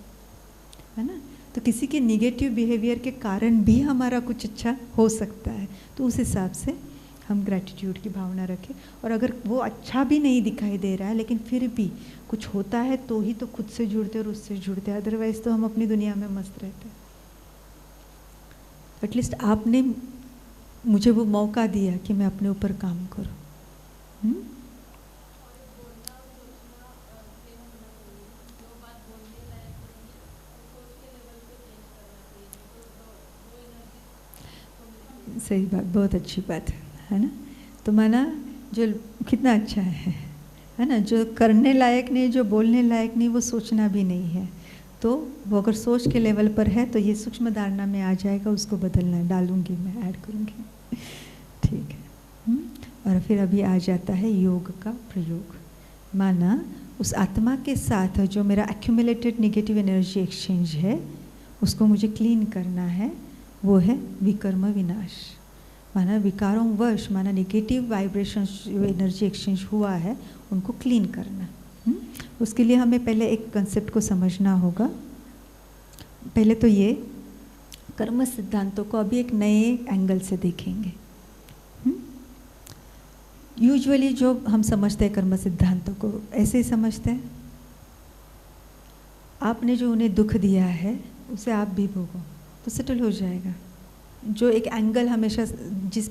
है ना। तो किसी के निगेटिव बिहेवियर के कारण भी हमारा कुछ अच्छा हो सकता है, तो उस हिसाब से हम ग्रैटिट्यूड की भावना रखें। और अगर वो अच्छा भी नहीं दिखाई दे रहा है लेकिन फिर भी कुछ होता है तो ही तो खुद से जुड़ते और उससे जुड़ते, अदरवाइज तो हम अपनी दुनिया में मस्त रहते हैं। एटलीस्ट आपने मुझे वो मौका दिया कि मैं अपने ऊपर काम करूं। सही बात, बहुत अच्छी बात है ना। तो माना जो कितना अच्छा है ना, जो करने लायक नहीं, जो बोलने लायक नहीं, वो सोचना भी नहीं है, तो वो अगर सोच के लेवल पर है तो ये सूक्ष्म धारणा में आ जाएगा, उसको बदलना है, डालूंगी मैं, ऐड करूंगी, ठीक है। और फिर अभी आ जाता है योग का प्रयोग। माना उस आत्मा के साथ जो मेरा एक्यूमुलेटेड नेगेटिव एनर्जी एक्सचेंज है उसको मुझे क्लीन करना है, वो है विकर्म विनाश। माना विकारों वश, माना नेगेटिव वाइब्रेशन जो एनर्जी एक्सचेंज हुआ है उनको क्लीन करना। उसके लिए हमें पहले एक कंसेप्ट को समझना होगा। पहले तो ये कर्म सिद्धांतों को अभी एक नए एंगल से देखेंगे। यूजुअली जो हम समझते हैं कर्म सिद्धांतों को ऐसे ही समझते हैं, आपने जो उन्हें दुख दिया है उसे आप भी भोगो तो सेटल हो जाएगा। जो एक एंगल हमेशा जिस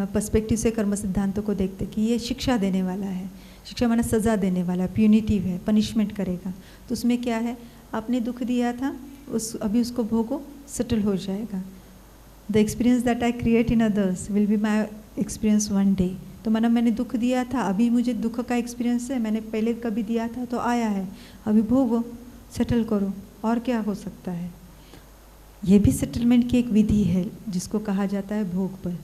पर्सपेक्टिव से कर्म सिद्धांतों को देखते कि ये शिक्षा देने वाला है, शिक्षा माना सज़ा देने वाला, प्यूनिटिव है, पनिशमेंट करेगा, तो उसमें क्या है, आपने दुख दिया था अभी उसको भोगो, सेटल हो जाएगा। The experience that I create in others will be my experience one day. तो माना मैंने दुख दिया था, अभी मुझे दुख का एक्सपीरियंस है, मैंने पहले कभी दिया था तो आया है, अभी भोगो, सेटल करो, और क्या हो सकता है। ये भी सेटलमेंट की एक विधि है जिसको कहा जाता है भोग बल।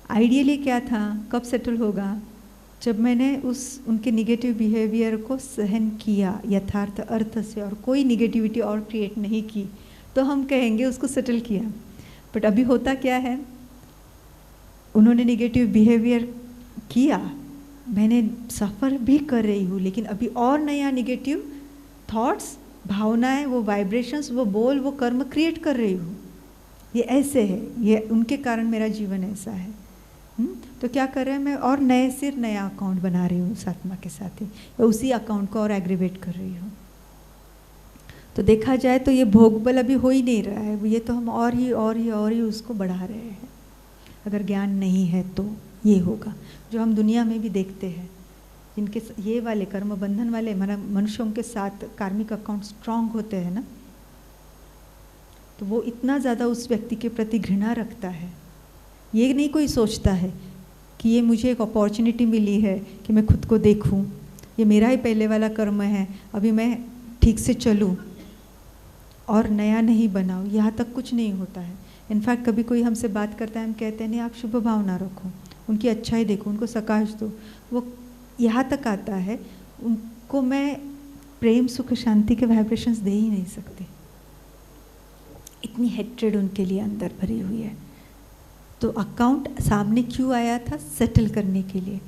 आइडियली क्या था, कब सेटल होगा, जब मैंने उनके निगेटिव बिहेवियर को सहन किया यथार्थ अर्थ से और कोई निगेटिविटी और क्रिएट नहीं की, तो हम कहेंगे उसको सेटल किया। बट अभी होता क्या है, उन्होंने निगेटिव बिहेवियर किया, मैंने सफ़र भी कर रही हूँ, लेकिन अभी और नया निगेटिव थॉट्स, भावनाएं, वो वाइब्रेशंस, वो बोल, वो कर्म क्रिएट कर रही हूँ। ये ऐसे है, ये उनके कारण मेरा जीवन ऐसा है। तो क्या कर रहे हैं, मैं और नए सिर नया अकाउंट बना रही हूँ उस आत्मा के साथ ही, या उसी अकाउंट को और एग्रीवेट कर रही हूँ। तो देखा जाए तो ये भोग बल अभी हो ही नहीं रहा है, ये तो हम और ही उसको बढ़ा रहे हैं। अगर ज्ञान नहीं है तो ये होगा, जो हम दुनिया में भी देखते हैं, जिनके ये वाले कर्म बंधन वाले मनुष्यों के साथ कार्मिक अकाउंट स्ट्रांग होते हैं ना, तो वो इतना ज़्यादा उस व्यक्ति के प्रति घृणा रखता है। ये नहीं कोई सोचता है कि ये मुझे एक अपॉर्चुनिटी मिली है कि मैं खुद को देखूं, ये मेरा ही पहले वाला कर्म है, अभी मैं ठीक से चलूं और नया नहीं बनाऊं, यहाँ तक कुछ नहीं होता है। इनफैक्ट कभी कोई हमसे बात करता है, हम कहते हैं नहीं आप शुभ भावना रखो, उनकी अच्छाई देखो, उनको सकाश दो, वो यहाँ तक आता है, उनको मैं प्रेम सुख शांति के वाइब्रेशंस दे ही नहीं सकती, इतनी हेट्रेड उनके लिए अंदर भरी हुई है। तो अकाउंट सामने क्यों आया था, सेटल करने के लिए।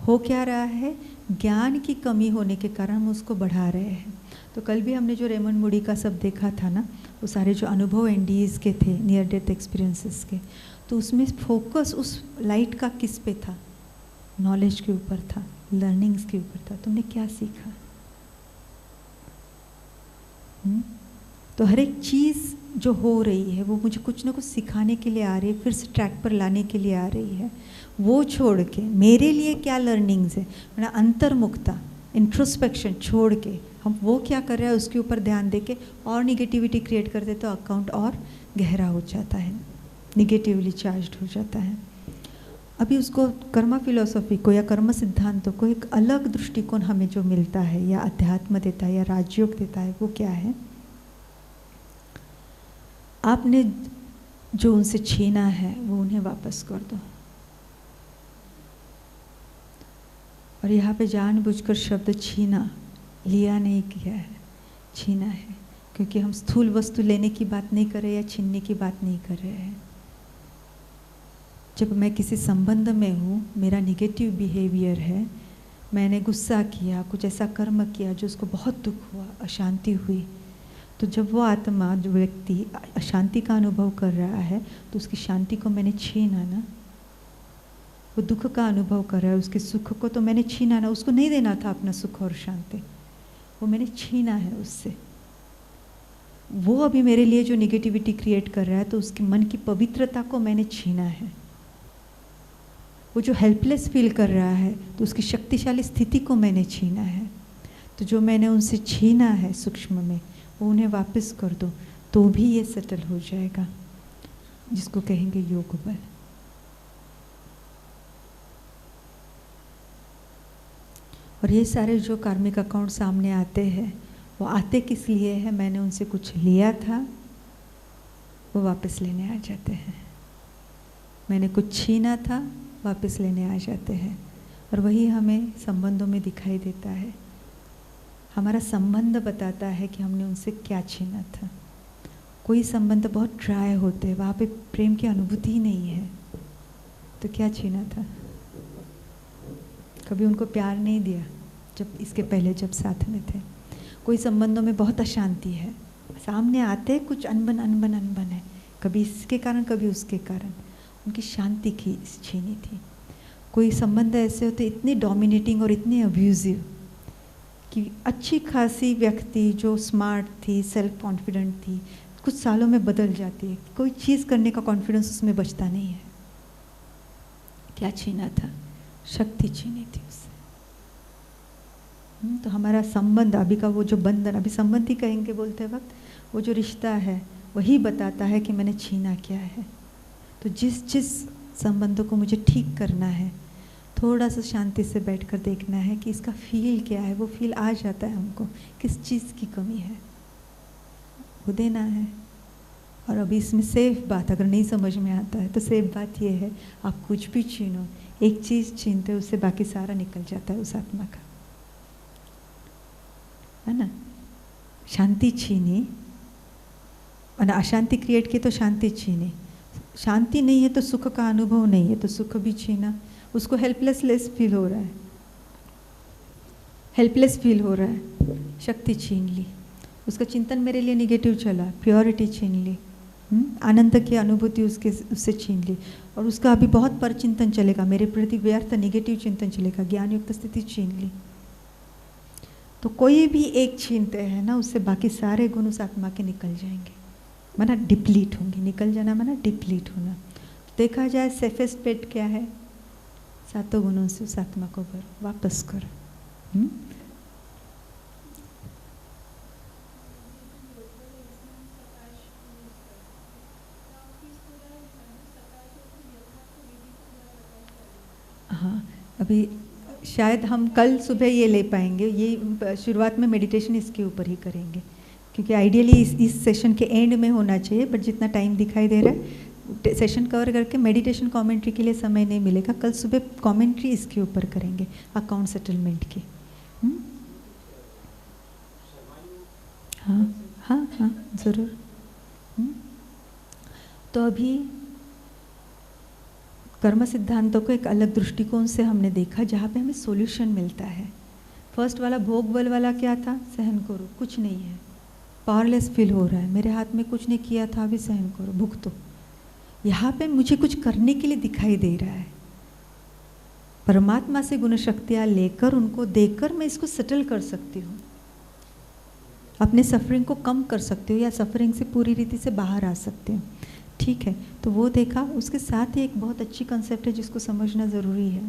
हो क्या रहा है, ज्ञान की कमी होने के कारण हम उसको बढ़ा रहे हैं। तो कल भी हमने जो रेमंड मूडी का सब देखा था ना, वो सारे जो अनुभव एनडीज के थे, नियर डेथ एक्सपीरियंसेस के, तो उसमें फोकस उस लाइट का किस पे था, नॉलेज के ऊपर था, लर्निंग्स के ऊपर था। तुमने क्या सीखा? तो हर एक चीज़ जो हो रही है वो मुझे कुछ ना कुछ सिखाने के लिए आ रही है, फिर से ट्रैक पर लाने के लिए आ रही है। वो छोड़ के मेरे लिए क्या लर्निंग्स है, मेरा अंतर्मुखता, इंट्रोस्पेक्शन छोड़ के हम वो क्या कर रहे हैं उसके ऊपर ध्यान दे के और निगेटिविटी क्रिएट कर दे तो अकाउंट और गहरा हो जाता है, निगेटिवली चार्ज्ड हो जाता है। अभी उसको कर्म फिलॉसफी को या कर्म सिद्धांतों को एक अलग दृष्टिकोण हमें जो मिलता है या अध्यात्म देता है या राजयोग देता है, वो क्या है, आपने जो उनसे छीना है वो उन्हें वापस कर दो। और यहाँ पे जानबूझकर शब्द छीना, लिया नहीं किया है, छीना है, क्योंकि हम स्थूल वस्तु लेने की बात नहीं कर रहे या छीनने की बात नहीं कर रहे हैं। जब मैं किसी संबंध में हूँ, मेरा निगेटिव बिहेवियर है, मैंने गुस्सा किया, कुछ ऐसा कर्म किया जो उसको बहुत दुख हुआ, अशांति हुई, तो जब वो आत्मा, जो व्यक्ति अशांति का अनुभव कर रहा है, तो उसकी शांति को मैंने छीना ना, वो दुख का अनुभव कर रहा है, उसके सुख को तो मैंने छीना ना, उसको नहीं देना था अपना सुख और शांति, वो मैंने छीना है उससे। वो अभी मेरे लिए जो निगेटिविटी क्रिएट कर रहा है, तो उसके मन की पवित्रता को मैंने छीना है। वो जो हेल्पलेस फील कर रहा है, तो उसकी शक्तिशाली स्थिति को मैंने छीना है। तो जो मैंने उनसे छीना है सूक्ष्म में, वो उन्हें वापस कर दो, तो भी ये सेटल हो जाएगा, जिसको कहेंगे योग बल। और ये सारे जो कार्मिक अकाउंट सामने आते हैं, वो आते किस लिए है, मैंने उनसे कुछ लिया था, वो वापस लेने आ जाते हैं। मैंने कुछ छीना था, वापस लेने आ जाते हैं। और वही हमें संबंधों में दिखाई देता है। हमारा संबंध बताता है कि हमने उनसे क्या छीना था। कोई संबंध बहुत ड्राई होते हैं, वहाँ पे प्रेम की अनुभूति ही नहीं है, तो क्या छीना था? कभी उनको प्यार नहीं दिया जब इसके पहले जब साथ में थे। कोई संबंधों में बहुत अशांति है, सामने आते कुछ अनबन अनबन अनबन है, कभी इसके कारण कभी उसके कारण, उनकी शांति की छीनी थी। कोई संबंध ऐसे होते इतने डोमिनेटिंग और इतने अब्यूजिव कि अच्छी खासी व्यक्ति जो स्मार्ट थी, सेल्फ कॉन्फिडेंट थी, कुछ सालों में बदल जाती है, कोई चीज़ करने का कॉन्फिडेंस उसमें बचता नहीं है। क्या छीना था? शक्ति छीनी थी उससे। तो हमारा संबंध अभी का वो जो बंधन, अभी संबंध ही कहेंगे बोलते वक्त, वो जो रिश्ता है वही बताता है कि मैंने छीना क्या है। तो जिस जिस संबंधों को मुझे ठीक करना है, थोड़ा सा शांति से बैठकर देखना है कि इसका फील क्या है। वो फील आ जाता है हमको, किस चीज़ की कमी है वो देना है। और अभी इसमें सेफ बात अगर नहीं समझ में आता है तो सेफ बात ये है, आप कुछ भी छीनो, एक चीज़ छीनते हो उससे बाकी सारा निकल जाता है उस आत्मा का, है ना। शांति छीनी और अशांति क्रिएट की तो शांति छीनी। शांति नहीं है तो सुख का अनुभव नहीं है, तो सुख भी छीना। उसको हेल्पलेस फील हो रहा है, हेल्पलेस फील हो रहा है, शक्ति छीन ली। उसका चिंतन मेरे लिए निगेटिव चला, प्योरिटी छीन ली, आनंद की अनुभूति उससे छीन ली। और उसका अभी बहुत पर चिंतन चलेगा, मेरे प्रति व्यर्थ नेगेटिव चिंतन चलेगा, ज्ञान युक्त स्थिति छीन ली। तो कोई भी एक छीनते हैं ना, उससे बाकी सारे गुण उस आत्मा के निकल जाएंगे, माना डिप्लीट होंगे। निकल जाना माना डिप्लीट होना। देखा जाए सेफेस्ट बेट क्या है? सातों गुणों से उस आत्मा को वापस करो। हाँ, अभी शायद हम कल सुबह ये ले पाएंगे। ये शुरुआत में मेडिटेशन इसके ऊपर ही करेंगे, क्योंकि आइडियली इस सेशन के एंड में होना चाहिए, बट जितना टाइम दिखाई दे रहा है सेशन कवर करके मेडिटेशन कमेंट्री के लिए समय नहीं मिलेगा। कल सुबह कमेंट्री इसके ऊपर करेंगे, अकाउंट सेटलमेंट की। हाँ हाँ हाँ ज़रूर। तो अभी कर्म सिद्धांतों को एक अलग दृष्टिकोण से हमने देखा, जहाँ पे हमें सॉल्यूशन मिलता है। फर्स्ट वाला भोग बल वाला क्या था? सहन करो, कुछ नहीं है, पावरलेस फील हो रहा है, मेरे हाथ में कुछ नहीं किया था, अभी सहन करो, भुगतो। यहाँ पे मुझे कुछ करने के लिए दिखाई दे रहा है, परमात्मा से गुण शक्तियाँ लेकर उनको देकर मैं इसको सेटल कर सकती हूँ, अपने सफरिंग को कम कर सकती हूँ, या सफरिंग से पूरी रीति से बाहर आ सकती हूँ। ठीक है, तो वो देखा। उसके साथ ही एक बहुत अच्छी कंसेप्ट है जिसको समझना ज़रूरी है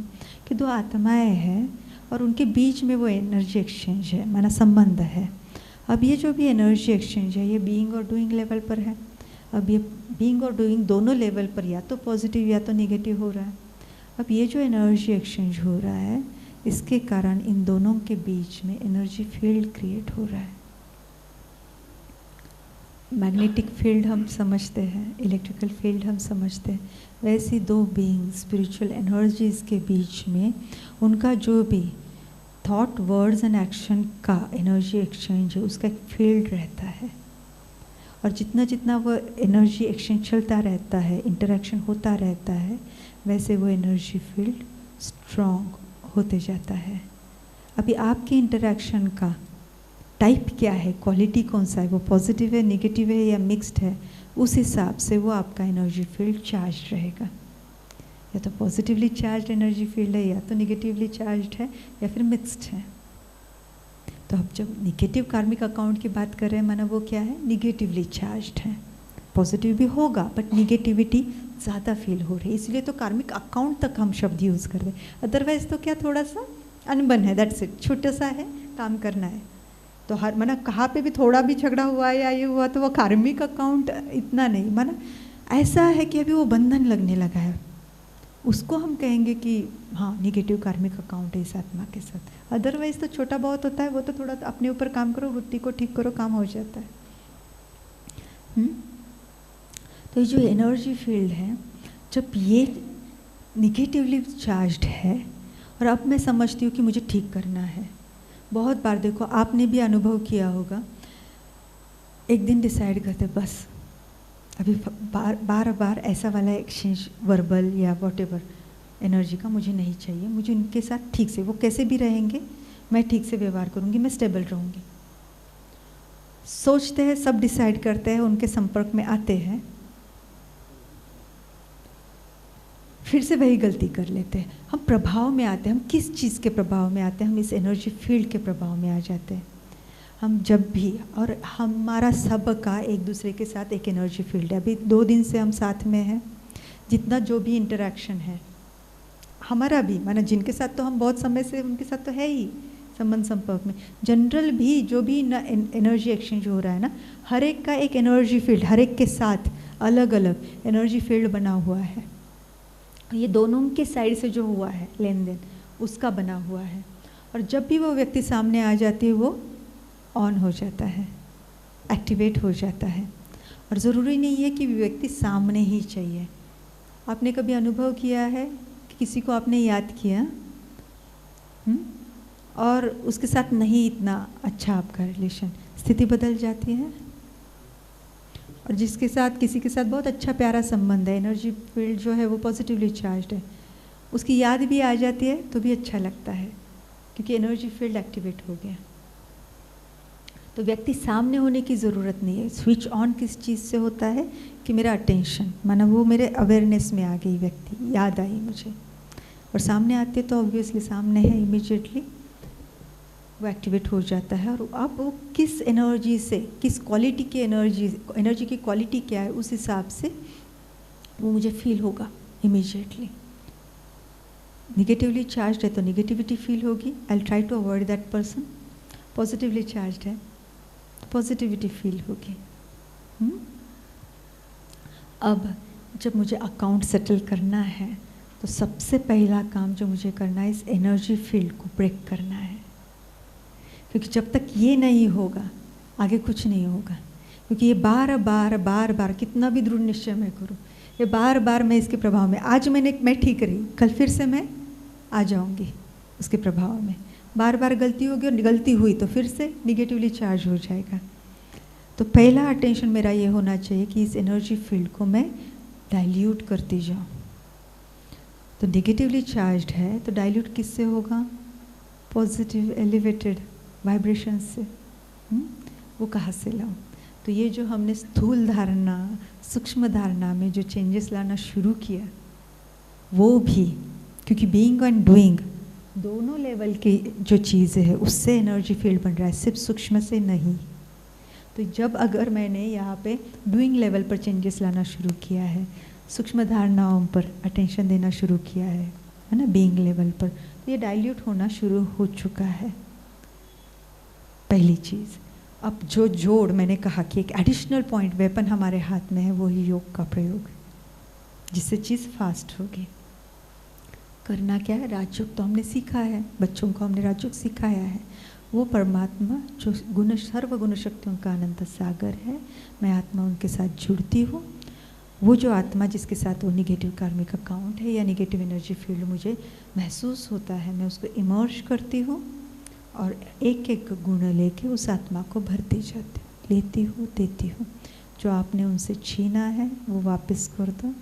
कि दो आत्माएं हैं और उनके बीच में वो एनर्जी एक्सचेंज है, माना संबंध है। अब ये जो भी एनर्जी एक्सचेंज है ये बीइंग और डूइंग लेवल पर है। अब ये बीइंग और डूइंग दोनों लेवल पर या तो पॉजिटिव या तो नेगेटिव हो रहा है। अब ये जो एनर्जी एक्सचेंज हो रहा है, इसके कारण इन दोनों के बीच में एनर्जी फील्ड क्रिएट हो रहा है। मैग्नेटिक फील्ड हम समझते हैं, इलेक्ट्रिकल फील्ड हम समझते हैं, वैसे दो बीइंग स्पिरिचुअल एनर्जीज के बीच में उनका जो भी थॉट, वर्ड्स एंड एक्शन का एनर्जी एक्सचेंज है, उसका एक फील्ड रहता है। और जितना जितना वो एनर्जी एक्सचेंज चलता रहता है, इंटरेक्शन होता रहता है, वैसे वो एनर्जी फील्ड स्ट्रॉन्ग होते जाता है। अभी आपके इंटरेक्शन का टाइप क्या है, क्वालिटी कौन सा है, वो पॉजिटिव है, नेगेटिव है या मिक्स्ड है, उस हिसाब से वो आपका एनर्जी फील्ड चार्ज रहेगा। या तो पॉजिटिवली चार्ज एनर्जी फील्ड है, या तो नेगेटिवली चार्ज है, या फिर मिक्स्ड है। तो अब जब निगेटिव कार्मिक अकाउंट की बात कर रहे हैं, माना वो क्या है? निगेटिवली चार्ज्ड है। पॉजिटिव भी होगा बट निगेटिविटी ज़्यादा फील हो रही है, इसलिए तो कार्मिक अकाउंट तक हम शब्द यूज़ कर रहे हैं। अदरवाइज तो क्या थोड़ा सा अनबन है, दैट्स इट, छोटा सा है, काम करना है। तो हर माना कहाँ पे भी थोड़ा भी झगड़ा हुआ या ये हुआ तो वो कार्मिक अकाउंट इतना नहीं, माना ऐसा है कि अभी वो बंधन लगने लगा है, उसको हम कहेंगे कि हाँ निगेटिव कार्मिक अकाउंट है इस आत्मा के साथ। अदरवाइज तो छोटा बहुत होता है, वो तो थोड़ा अपने ऊपर काम करो, वृत्ति को ठीक करो, काम हो जाता है। तो ये जो एनर्जी फील्ड है, जब ये निगेटिवली चार्ज्ड है, और अब मैं समझती हूँ कि मुझे ठीक करना है। बहुत बार देखो, आपने भी अनुभव किया होगा, एक दिन डिसाइड करते बस अभी बार बार ऐसा वाला एक्सचेंज वर्बल या वॉटेवर एनर्जी का मुझे नहीं चाहिए। मुझे उनके साथ ठीक से, वो कैसे भी रहेंगे, मैं ठीक से व्यवहार करूँगी, मैं स्टेबल रहूँगी। सोचते हैं, सब डिसाइड करते हैं, उनके संपर्क में आते हैं, फिर से वही गलती कर लेते हैं। हम प्रभाव में आते हैं। हम किस चीज़ के प्रभाव में आते हैं? हम इस एनर्जी फील्ड के प्रभाव में आ जाते हैं। हम जब भी, और हमारा सबका एक दूसरे के साथ एक एनर्जी फील्ड है। अभी 2 दिन से हम साथ में हैं, जितना जो भी इंटरेक्शन है हमारा भी, माना जिनके साथ तो हम बहुत समय से उनके साथ तो है ही संबंध संपर्क में, जनरल भी जो भी एनर्जी एक्सचेंज हो रहा है ना, हर एक का एक एनर्जी फील्ड, हर एक के साथ अलग अलग एनर्जी फील्ड बना हुआ है। ये दोनों के साइड से जो हुआ है लेन देन, उसका बना हुआ है। और जब भी वो व्यक्ति सामने आ जाती है, वो ऑन हो जाता है, एक्टिवेट हो जाता है। और ज़रूरी नहीं है कि व्यक्ति सामने ही चाहिए। आपने कभी अनुभव किया है कि किसी को आपने याद किया और उसके साथ नहीं इतना अच्छा आपका रिलेशन, स्थिति बदल जाती है। और जिसके साथ, किसी के साथ बहुत अच्छा प्यारा संबंध है, एनर्जी फील्ड जो है वो पॉजिटिवली चार्ज्ड है, उसकी याद भी आ जाती है तो भी अच्छा लगता है, क्योंकि एनर्जी फील्ड एक्टिवेट हो गया। तो व्यक्ति सामने होने की ज़रूरत नहीं है। स्विच ऑन किस चीज़ से होता है कि मेरा अटेंशन, माना वो मेरे अवेयरनेस में आ गई, व्यक्ति याद आई मुझे, और सामने आते तो ऑब्वियसली सामने है, इमीडिएटली वो एक्टिवेट हो जाता है। और अब वो किस एनर्जी से, किस क्वालिटी की एनर्जी की क्वालिटी क्या है, उस हिसाब से वो मुझे फील होगा इमीडिएटली। निगेटिवली चार्ज है तो निगेटिविटी फील होगी, I will try to avoid that person. Positively charge है तो पॉजिटिविटी फील होगी। अब जब मुझे अकाउंट सेटल करना है तो सबसे पहला काम जो मुझे करना है, इस एनर्जी फील्ड को ब्रेक करना है। क्योंकि जब तक ये नहीं होगा आगे कुछ नहीं होगा। क्योंकि ये बार बार कितना भी दृढ़ निश्चय मैं करूँ, ये बार बार मैं इसके प्रभाव में, आज मैं ठीक रही, कल फिर से मैं आ जाऊँगी उसके प्रभाव में। बार बार गलती होगी और गलती हुई तो फिर से निगेटिवली चार्ज हो जाएगा। तो पहला अटेंशन मेरा ये होना चाहिए कि इस एनर्जी फील्ड को मैं डाइल्यूट करती जाऊँ। तो निगेटिवली चार्ज्ड है तो डाइल्यूट किससे होगा? पॉजिटिव एलिवेटेड वाइब्रेशन से। वो कहाँ से लाऊं? तो ये जो हमने स्थूल धारणा, सूक्ष्म धारणा में जो चेंजेस लाना शुरू किया, वो भी क्योंकि बीइंग एंड डूइंग दोनों लेवल की जो चीज़ें है उससे एनर्जी फील्ड बन रहा है, सिर्फ सूक्ष्म से नहीं। तो जब अगर मैंने यहाँ पे डूइंग लेवल पर चेंजेस लाना शुरू किया है, सूक्ष्म धारणाओं पर अटेंशन देना शुरू किया है ना, बीइंग लेवल पर, तो ये डाइल्यूट होना शुरू हो चुका है। पहली चीज़। अब जो जोड़ मैंने कहा कि एक एडिशनल पॉइंट वेपन हमारे हाथ में है, वो ही योग का प्रयोग, जिससे चीज़ फास्ट होगी। करना क्या है? राजयोग तो हमने सीखा है, बच्चों को हमने राजयोग सिखाया है। वो परमात्मा जो सर्व गुण शक्तियों का अनंत सागर है, मैं आत्मा उनके साथ जुड़ती हूँ। वो जो आत्मा जिसके साथ वो निगेटिव कार्मिक अकाउंट है या निगेटिव एनर्जी फील्ड मुझे महसूस होता है, मैं उसको इमर्ज करती हूँ और एक एक गुण लेके उस आत्मा को भरती जाती हूँ, लेती हूँ, देती हूँ। जो आपने उनसे छीना है वो वापस कर दो,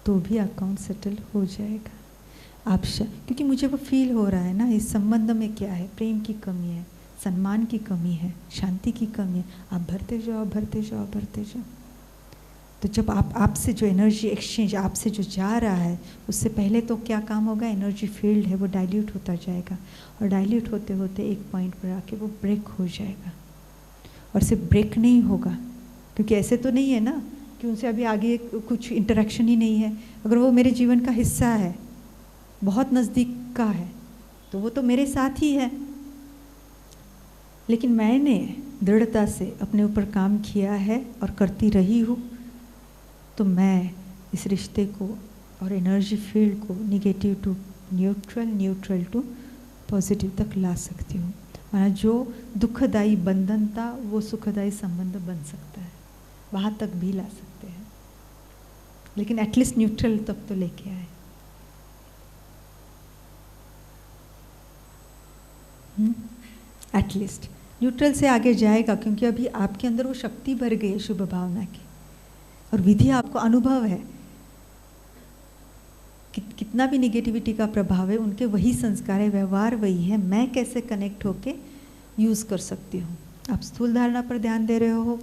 तो भी अकाउंट सेटल हो जाएगा। आप क्योंकि मुझे वो फील हो रहा है ना, इस संबंध में क्या है, प्रेम की कमी है, सम्मान की कमी है, शांति की कमी है। आप भरते जाओ, भरते जाओ, भरते जाओ। तो जब आपसे जो एनर्जी एक्सचेंज आपसे जो जा रहा है, उससे पहले तो क्या काम होगा? एनर्जी फील्ड है वो डाइल्यूट होता जाएगा, और डाइल्यूट होते होते एक पॉइंट पर आके वो ब्रेक हो जाएगा। और सिर्फ ब्रेक नहीं होगा, क्योंकि ऐसे तो नहीं है ना कि उनसे अभी आगे कुछ इंटरेक्शन ही नहीं है। अगर वो मेरे जीवन का हिस्सा है, बहुत नज़दीक का है, तो वो तो मेरे साथ ही है। लेकिन मैंने दृढ़ता से अपने ऊपर काम किया है और करती रही हूँ, तो मैं इस रिश्ते को और एनर्जी फील्ड को negative to neutral, neutral to positive तक ला सकती हूँ। माना जो दुखदायी बंधन था वो सुखदायी संबंध बन सकता है, वहाँ तक भी ला सकते हैं। लेकिन एटलीस्ट न्यूट्रल तक तो लेके आए। एटलीस्ट न्यूट्रल से आगे जाएगा, क्योंकि अभी आपके अंदर वो शक्ति भर गई है शुभ भावना की, और विधि आपको अनुभव है कितना भी निगेटिविटी का प्रभाव है, उनके वही संस्कार है, व्यवहार वही है, मैं कैसे कनेक्ट होके यूज़ कर सकती हूँ। आप स्थूल धारणा पर ध्यान दे रहे हो,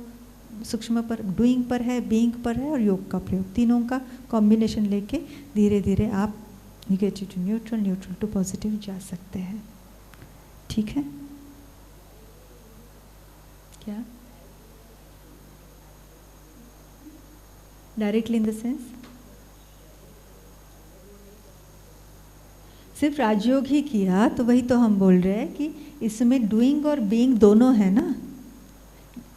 सूक्ष्म पर, डूइंग पर है, बीइंग पर है, और योग का प्रयोग, तीनों का कॉम्बिनेशन लेके धीरे धीरे आप negative to neutral, neutral to positive जा सकते हैं। ठीक है? क्या डायरेक्टली इन द सेंस सिर्फ राजयोग ही किया तो वही तो हम बोल रहे हैं कि इसमें डूइंग और बीइंग दोनों है ना।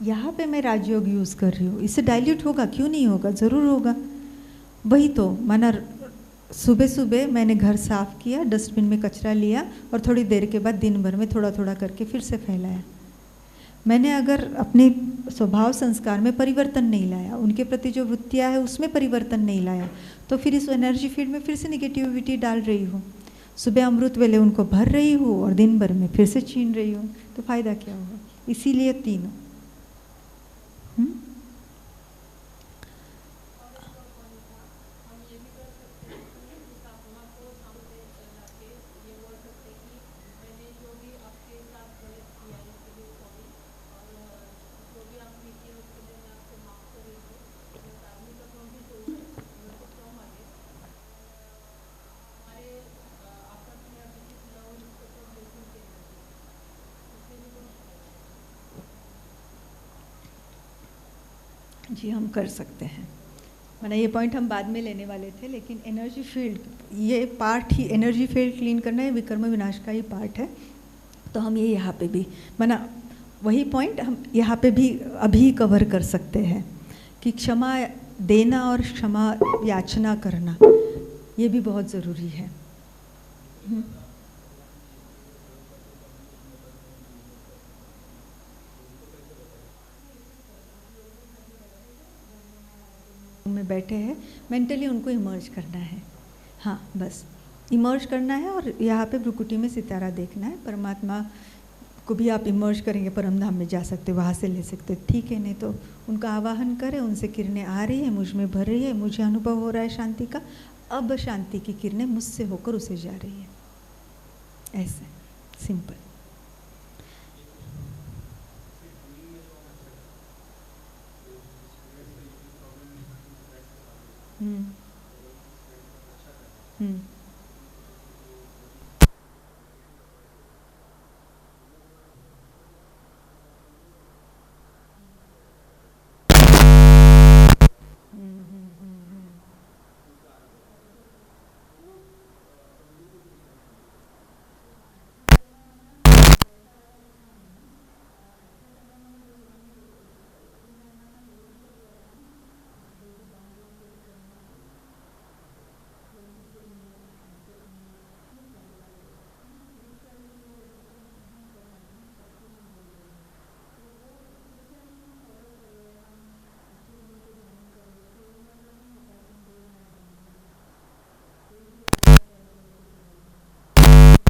यहाँ पे मैं राजयोग यूज़ कर रही हूँ, इससे डाइल्यूट होगा, क्यों नहीं होगा, ज़रूर होगा। वही तो माना सुबह सुबह मैंने घर साफ़ किया, डस्टबिन में कचरा लिया, और थोड़ी देर के बाद दिन भर में थोड़ा थोड़ा करके फिर से फैलाया। मैंने अगर अपने स्वभाव संस्कार में परिवर्तन नहीं लाया, उनके प्रति जो वृत्तियाँ है उसमें परिवर्तन नहीं लाया, तो फिर इस एनर्जी फील्ड में फिर से निगेटिविटी डाल रही हूँ। सुबह अमृत वेले उनको भर रही हूँ और दिन भर में फिर से छीन रही हूँ, तो फ़ायदा क्या होगा। इसीलिए तीनों। जी हम कर सकते हैं, माना ये पॉइंट हम बाद में लेने वाले थे, लेकिन एनर्जी फील्ड ये पार्ट ही, एनर्जी फील्ड क्लीन करना है विकर्म विनाश का ही पार्ट है। तो हम ये यहाँ पे भी माना वही पॉइंट हम यहाँ पे भी अभी कवर कर सकते हैं कि क्षमा देना और क्षमा याचना करना ये भी बहुत ज़रूरी है। में बैठे हैं, मेंटली उनको इमर्ज करना है। हाँ बस इमर्ज करना है, और यहाँ पे भ्रुकुटी में सितारा देखना है। परमात्मा को भी आप इमर्ज करेंगे, परमधाम में जा सकते, वहाँ से ले सकते, ठीक है। नहीं तो उनका आवाहन करें, उनसे किरणें आ रही है, मुझ में भर रही है, मुझे अनुभव हो रहा है शांति का, अब शांति की किरणें मुझसे होकर उसे जा रही है। ऐसे सिंपल।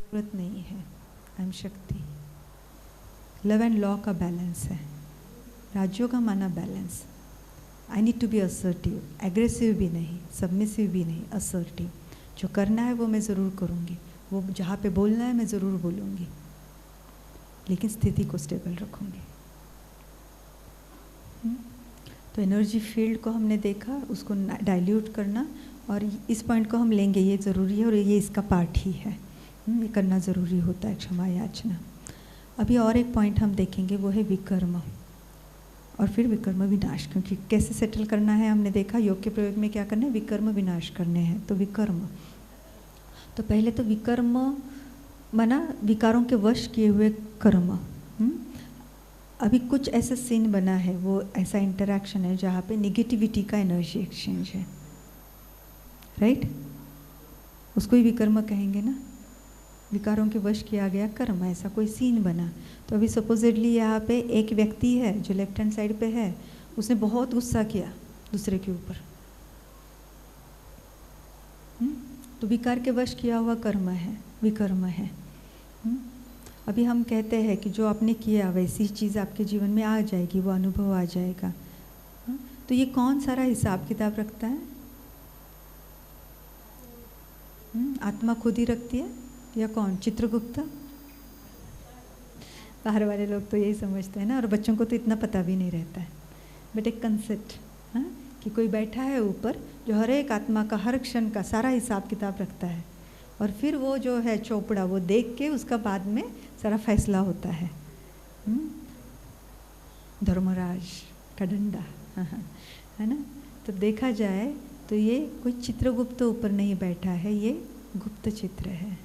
जरूरत नहीं है। I am Shakti. Love and law का बैलेंस है, राज्यों का माना balance. I need to be assertive, aggressive भी नहीं, सबमिसिव भी नहीं, असर्टिव। जो करना है वो मैं ज़रूर करूँगी, वो जहाँ पे बोलना है मैं ज़रूर बोलूँगी, लेकिन स्थिति को स्टेबल रखूँगी। तो एनर्जी फील्ड को हमने देखा, उसको डाइल्यूट करना, और इस पॉइंट को हम लेंगे, ये ज़रूरी है और ये इसका पार्ट ही है। ये करना ज़रूरी होता है, क्षमा याचना। अभी और एक पॉइंट हम देखेंगे, वो है विकर्म, और फिर विकर्म विनाश। क्योंकि कैसे सेटल करना है हमने देखा, योग के प्रयोग में क्या करना है, विकर्म विनाश करने हैं। तो विकर्म, तो पहले तो विकर्म माना विकारों के वश किए हुए कर्म। अभी कुछ ऐसा सीन बना है, वो ऐसा इंटरैक्शन है जहाँ पे निगेटिविटी का एनर्जी एक्सचेंज है, राइट? उसको ही विकर्म कहेंगे ना, विकारों के वश किया गया कर्म, ऐसा कोई सीन बना। तो अभी सपोजिटली यहाँ पे एक व्यक्ति है जो लेफ्ट हैंड साइड पे है, उसने बहुत गुस्सा किया दूसरे के ऊपर, तो विकार के वश किया हुआ कर्म है, विकर्म है। अभी हम कहते हैं कि जो आपने किया वैसी चीज़ आपके जीवन में आ जाएगी, वो अनुभव आ जाएगा। तो ये कौन सारा हिसाब किताब रखता है? आत्मा खुद ही रखती है या कौन? चित्रगुप्त? बाहर वाले लोग तो यही समझते हैं ना, और बच्चों को तो इतना पता भी नहीं रहता है। बट एक कंसेप्ट कि कोई बैठा है ऊपर जो हर एक आत्मा का हर क्षण का सारा हिसाब किताब रखता है, और फिर वो जो है चोपड़ा वो देख के उसका बाद में सारा फैसला होता है। धर्मराज का डंडा है ना। तो देखा जाए तो ये कोई चित्रगुप्त ऊपर नहीं बैठा है, ये गुप्त चित्र है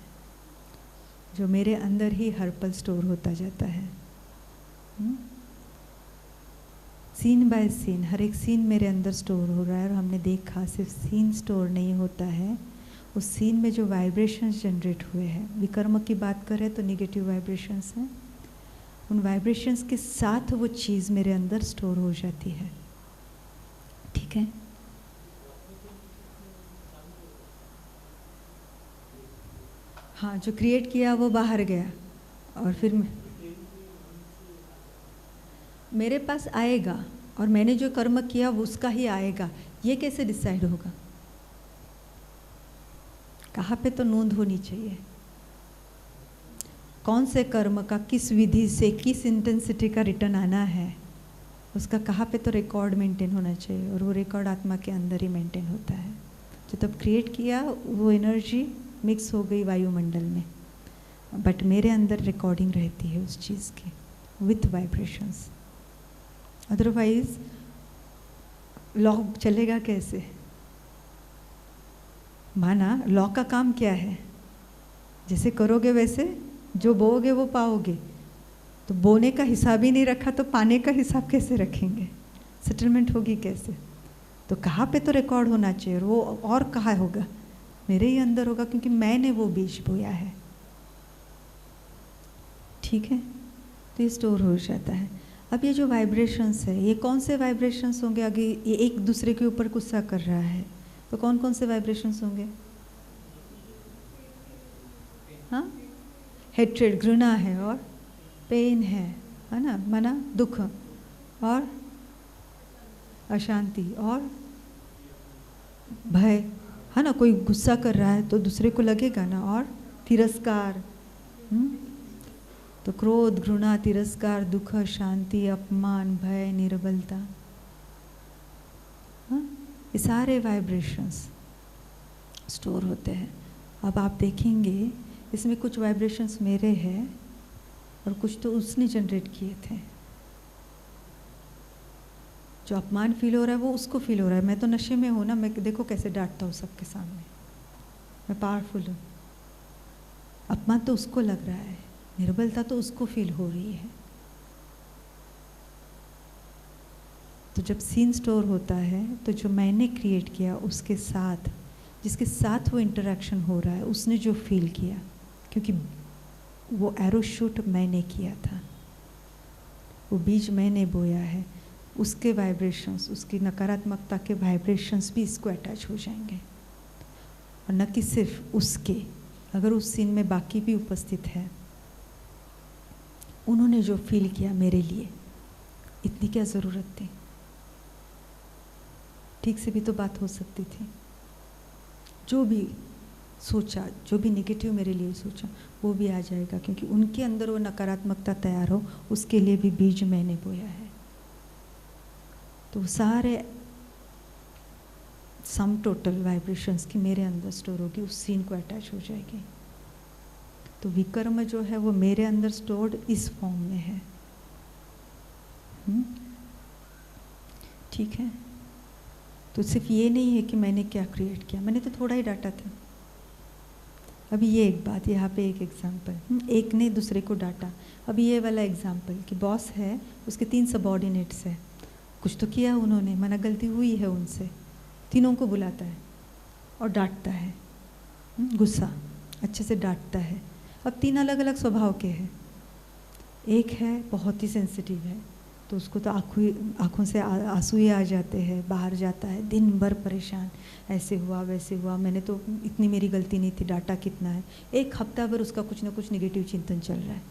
जो मेरे अंदर ही हर पल स्टोर होता जाता है। सीन बाय सीन हर एक सीन मेरे अंदर स्टोर हो रहा है। और हमने देखा सिर्फ सीन स्टोर नहीं होता है, उस सीन में जो वाइब्रेशंस जनरेट हुए हैं, विकर्म की बात करें तो नेगेटिव वाइब्रेशंस हैं, उन वाइब्रेशंस के साथ वो चीज़ मेरे अंदर स्टोर हो जाती है। ठीक है। हाँ, जो क्रिएट किया वो बाहर गया और फिर मेरे पास आएगा, और मैंने जो कर्म किया वो उसका ही आएगा। ये कैसे डिसाइड होगा? कहाँ पे तो नोंद होनी चाहिए, कौन से कर्म का किस विधि से किस इंटेंसिटी का रिटर्न आना है, उसका कहाँ पे तो रिकॉर्ड मेंटेन होना चाहिए। और वो रिकॉर्ड आत्मा के अंदर ही मेंटेन होता है। जो तब क्रिएट किया वो एनर्जी मिक्स हो गई वायुमंडल में, बट मेरे अंदर रिकॉर्डिंग रहती है उस चीज़ की विथ वाइब्रेशंस। अदरवाइज लॉ चलेगा कैसे? माना लॉ का काम क्या है? जैसे करोगे वैसे जो बोओगे वो पाओगे। तो बोने का हिसाब ही नहीं रखा तो पाने का हिसाब कैसे रखेंगे? सेटलमेंट होगी कैसे? तो कहाँ पे तो रिकॉर्ड होना चाहिए, और वो और कहाँ होगा? मेरे ही अंदर होगा, क्योंकि मैंने वो बीज बोया है। ठीक है। तो ये स्टोर हो जाता है। अब ये जो वाइब्रेशंस है, ये कौन से वाइब्रेशंस होंगे? आगे ये एक दूसरे के ऊपर गुस्सा कर रहा है तो कौन कौन से वाइब्रेशंस होंगे? हाँ, हेट्रेड घृणा है, और पेन है ना, माना दुख, और अशांति, और भय, है ना। कोई गुस्सा कर रहा है तो दूसरे को लगेगा ना। और तिरस्कार, तो क्रोध, घृणा, तिरस्कार, दुख, शांति, अपमान, भय, निर्बलता, ये सारे वाइब्रेशंस स्टोर होते हैं। अब आप देखेंगे इसमें कुछ वाइब्रेशंस मेरे हैं और कुछ तो उसने जनरेट किए थे। जो अपमान फील हो रहा है वो उसको फील हो रहा है। मैं तो नशे में हूँ ना, मैं देखो कैसे डांटता हूँ सबके सामने, मैं पावरफुल हूँ। अपमान तो उसको लग रहा है, निर्बलता तो उसको फील हो रही है। तो जब सीन स्टोर होता है तो जो मैंने क्रिएट किया उसके साथ, जिसके साथ वो इंटरेक्शन हो रहा है, उसने जो फील किया, क्योंकि वो एरो शूट मैंने किया था, वो बीज मैंने बोया है, उसके वाइब्रेशंस, उसकी नकारात्मकता के वाइब्रेशंस भी इसको अटैच हो जाएंगे। और न कि सिर्फ उसके, अगर उस सीन में बाकी भी उपस्थित है, उन्होंने जो फील किया मेरे लिए, इतनी क्या ज़रूरत थी? ठीक से भी तो बात हो सकती थी। जो भी सोचा, जो भी नेगेटिव मेरे लिए सोचा, वो भी आ जाएगा, क्योंकि उनके अंदर वो नकारात्मकता तैयार हो, उसके लिए भी बीज मैंने बोया है। तो सारे सम टोटल वाइब्रेशंस की मेरे अंदर स्टोर होगी, उस सीन को अटैच हो जाएगी। तो विकर्म जो है वो मेरे अंदर स्टोर्ड इस फॉर्म में है। ठीक है। तो सिर्फ ये नहीं है कि मैंने क्या क्रिएट किया, मैंने तो थोड़ा ही डांटा था। अभी ये एक बात, यहाँ पे एक एग्जाम्पल, एक ने दूसरे को डांटा। अभी ये वाला एग्जाम्पल कि बॉस है, उसके 3 सबॉर्डिनेट्स है, कुछ तो किया उन्होंने, माना गलती हुई है उनसे, तीनों को बुलाता है और डांटता है, गुस्सा अच्छे से डांटता है। अब 3 अलग अलग स्वभाव के हैं। एक है बहुत ही सेंसिटिव है, तो उसको तो आँखों से आंसू ही आ जाते हैं, बाहर जाता है, दिन भर परेशान, ऐसे हुआ वैसे हुआ, मैंने तो इतनी मेरी गलती नहीं थी, डाटा कितना है। 1 हफ्ता भर उसका कुछ ना कुछ नेगेटिव चिंतन चल रहा है।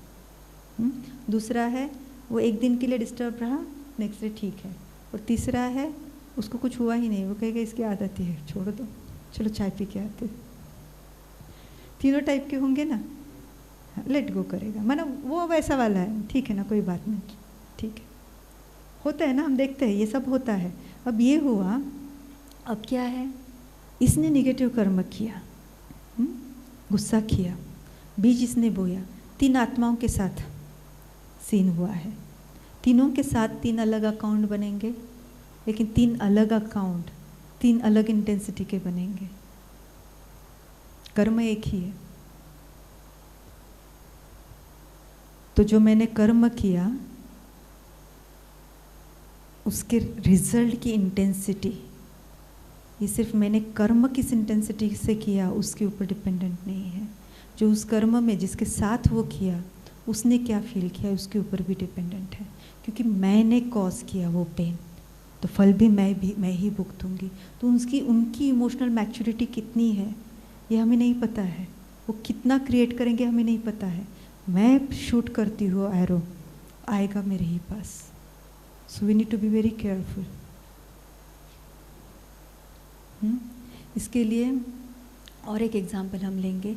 दूसरा है वो एक दिन के लिए डिस्टर्ब रहा, नेक्स्ट डे ठीक है। और तीसरा है उसको कुछ हुआ ही नहीं, वो कहेगा इसकी आदत ही है, छोड़ दो, चलो चाय पी के आते। तीनों टाइप के होंगे ना, लेट गो करेगा, माना वो वैसा वाला है, ठीक है ना, कोई बात नहीं, ठीक है, होता है ना, हम देखते हैं ये सब होता है। अब ये हुआ, अब क्या है, इसने निगेटिव कर्म किया, गुस्सा किया, बीज इसने बोया, 3 आत्माओं के साथ सीन हुआ है। तीनों के साथ 3 अलग अकाउंट बनेंगे, लेकिन 3 अलग अकाउंट 3 अलग इंटेंसिटी के बनेंगे। कर्म एक ही है। तो जो मैंने कर्म किया उसके रिजल्ट की इंटेंसिटी, ये सिर्फ मैंने कर्म किस इंटेंसिटी से किया उसके ऊपर डिपेंडेंट नहीं है। जो उस कर्म में जिसके साथ वो किया उसने क्या फील किया उसके ऊपर भी डिपेंडेंट है, क्योंकि मैंने कॉज किया वो पेन, तो फल भी मैं ही भुगतूंगी। तो उनकी इमोशनल मैच्योरिटी कितनी है ये हमें नहीं पता है, वो कितना क्रिएट करेंगे हमें नहीं पता है। मैं शूट करती हूँ एरो, आएगा मेरे ही पास। So we need to be very careful. इसके लिए और एक एग्जांपल हम लेंगे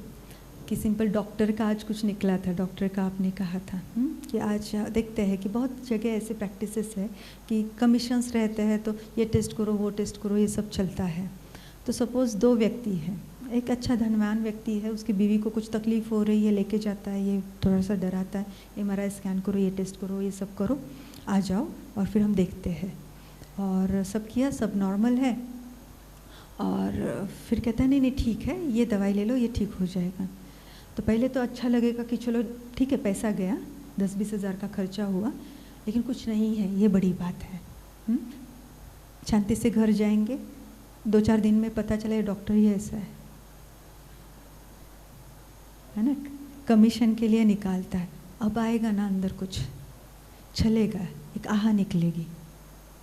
कि सिंपल डॉक्टर का आज कुछ निकला था। डॉक्टर का आपने कहा था कि आज देखते हैं कि बहुत जगह ऐसे प्रैक्टिसेस है कि कमीशंस रहते हैं, तो ये टेस्ट करो वो टेस्ट करो, ये सब चलता है। तो सपोज़ 2 व्यक्ति हैं, एक अच्छा धनवान व्यक्ति है, उसकी बीवी को कुछ तकलीफ़ हो रही है, लेके जाता है, ये थोड़ा सा डराता है, MRI स्कैन करो, ये टेस्ट करो, ये सब करो, आ जाओ और फिर हम देखते हैं। और सब किया, सब नॉर्मल है, और फिर कहता है नहीं नहीं ठीक है, ये दवाई ले लो, ये ठीक हो जाएगा। तो पहले तो अच्छा लगेगा कि चलो ठीक है, पैसा गया, 10-20 हज़ार का खर्चा हुआ, लेकिन कुछ नहीं है, ये बड़ी बात है। शांति से घर जाएंगे, 2-4 दिन में पता चला ये डॉक्टर ही ऐसा है ना, कमीशन के लिए निकालता है। अब आएगा ना अंदर कुछ चलेगा, एक आह निकलेगी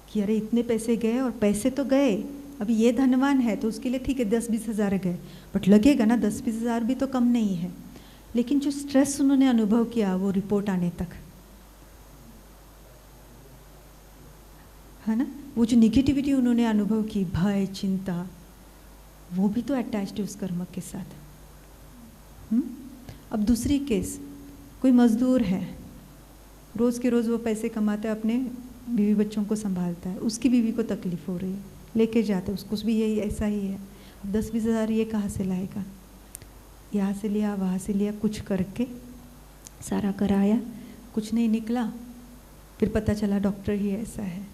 कि अरे इतने पैसे गए, और पैसे तो गए, अभी ये धनवान है तो उसके लिए ठीक है 10-20 हज़ार गए, बट लगेगा ना 10-20 हज़ार भी तो कम नहीं है। लेकिन जो स्ट्रेस उन्होंने अनुभव किया वो रिपोर्ट आने तक, है ना, वो जो निगेटिविटी उन्होंने अनुभव की, भय, चिंता, वो भी तो अटैच्ड है उस कर्म के साथ। अब दूसरी केस, कोई मजदूर है, रोज़ के रोज़ वो पैसे कमाता है, अपने बीवी बच्चों को संभालता है, उसकी बीवी को तकलीफ़ हो रही है, लेके जाते, उसको भी यही ऐसा ही है। अब 10-20 हज़ार ये कहाँ से लाएगा, यहाँ से लिया वहाँ से लिया, कुछ करके सारा कराया, कुछ नहीं निकला, फिर पता चला डॉक्टर ही ऐसा है।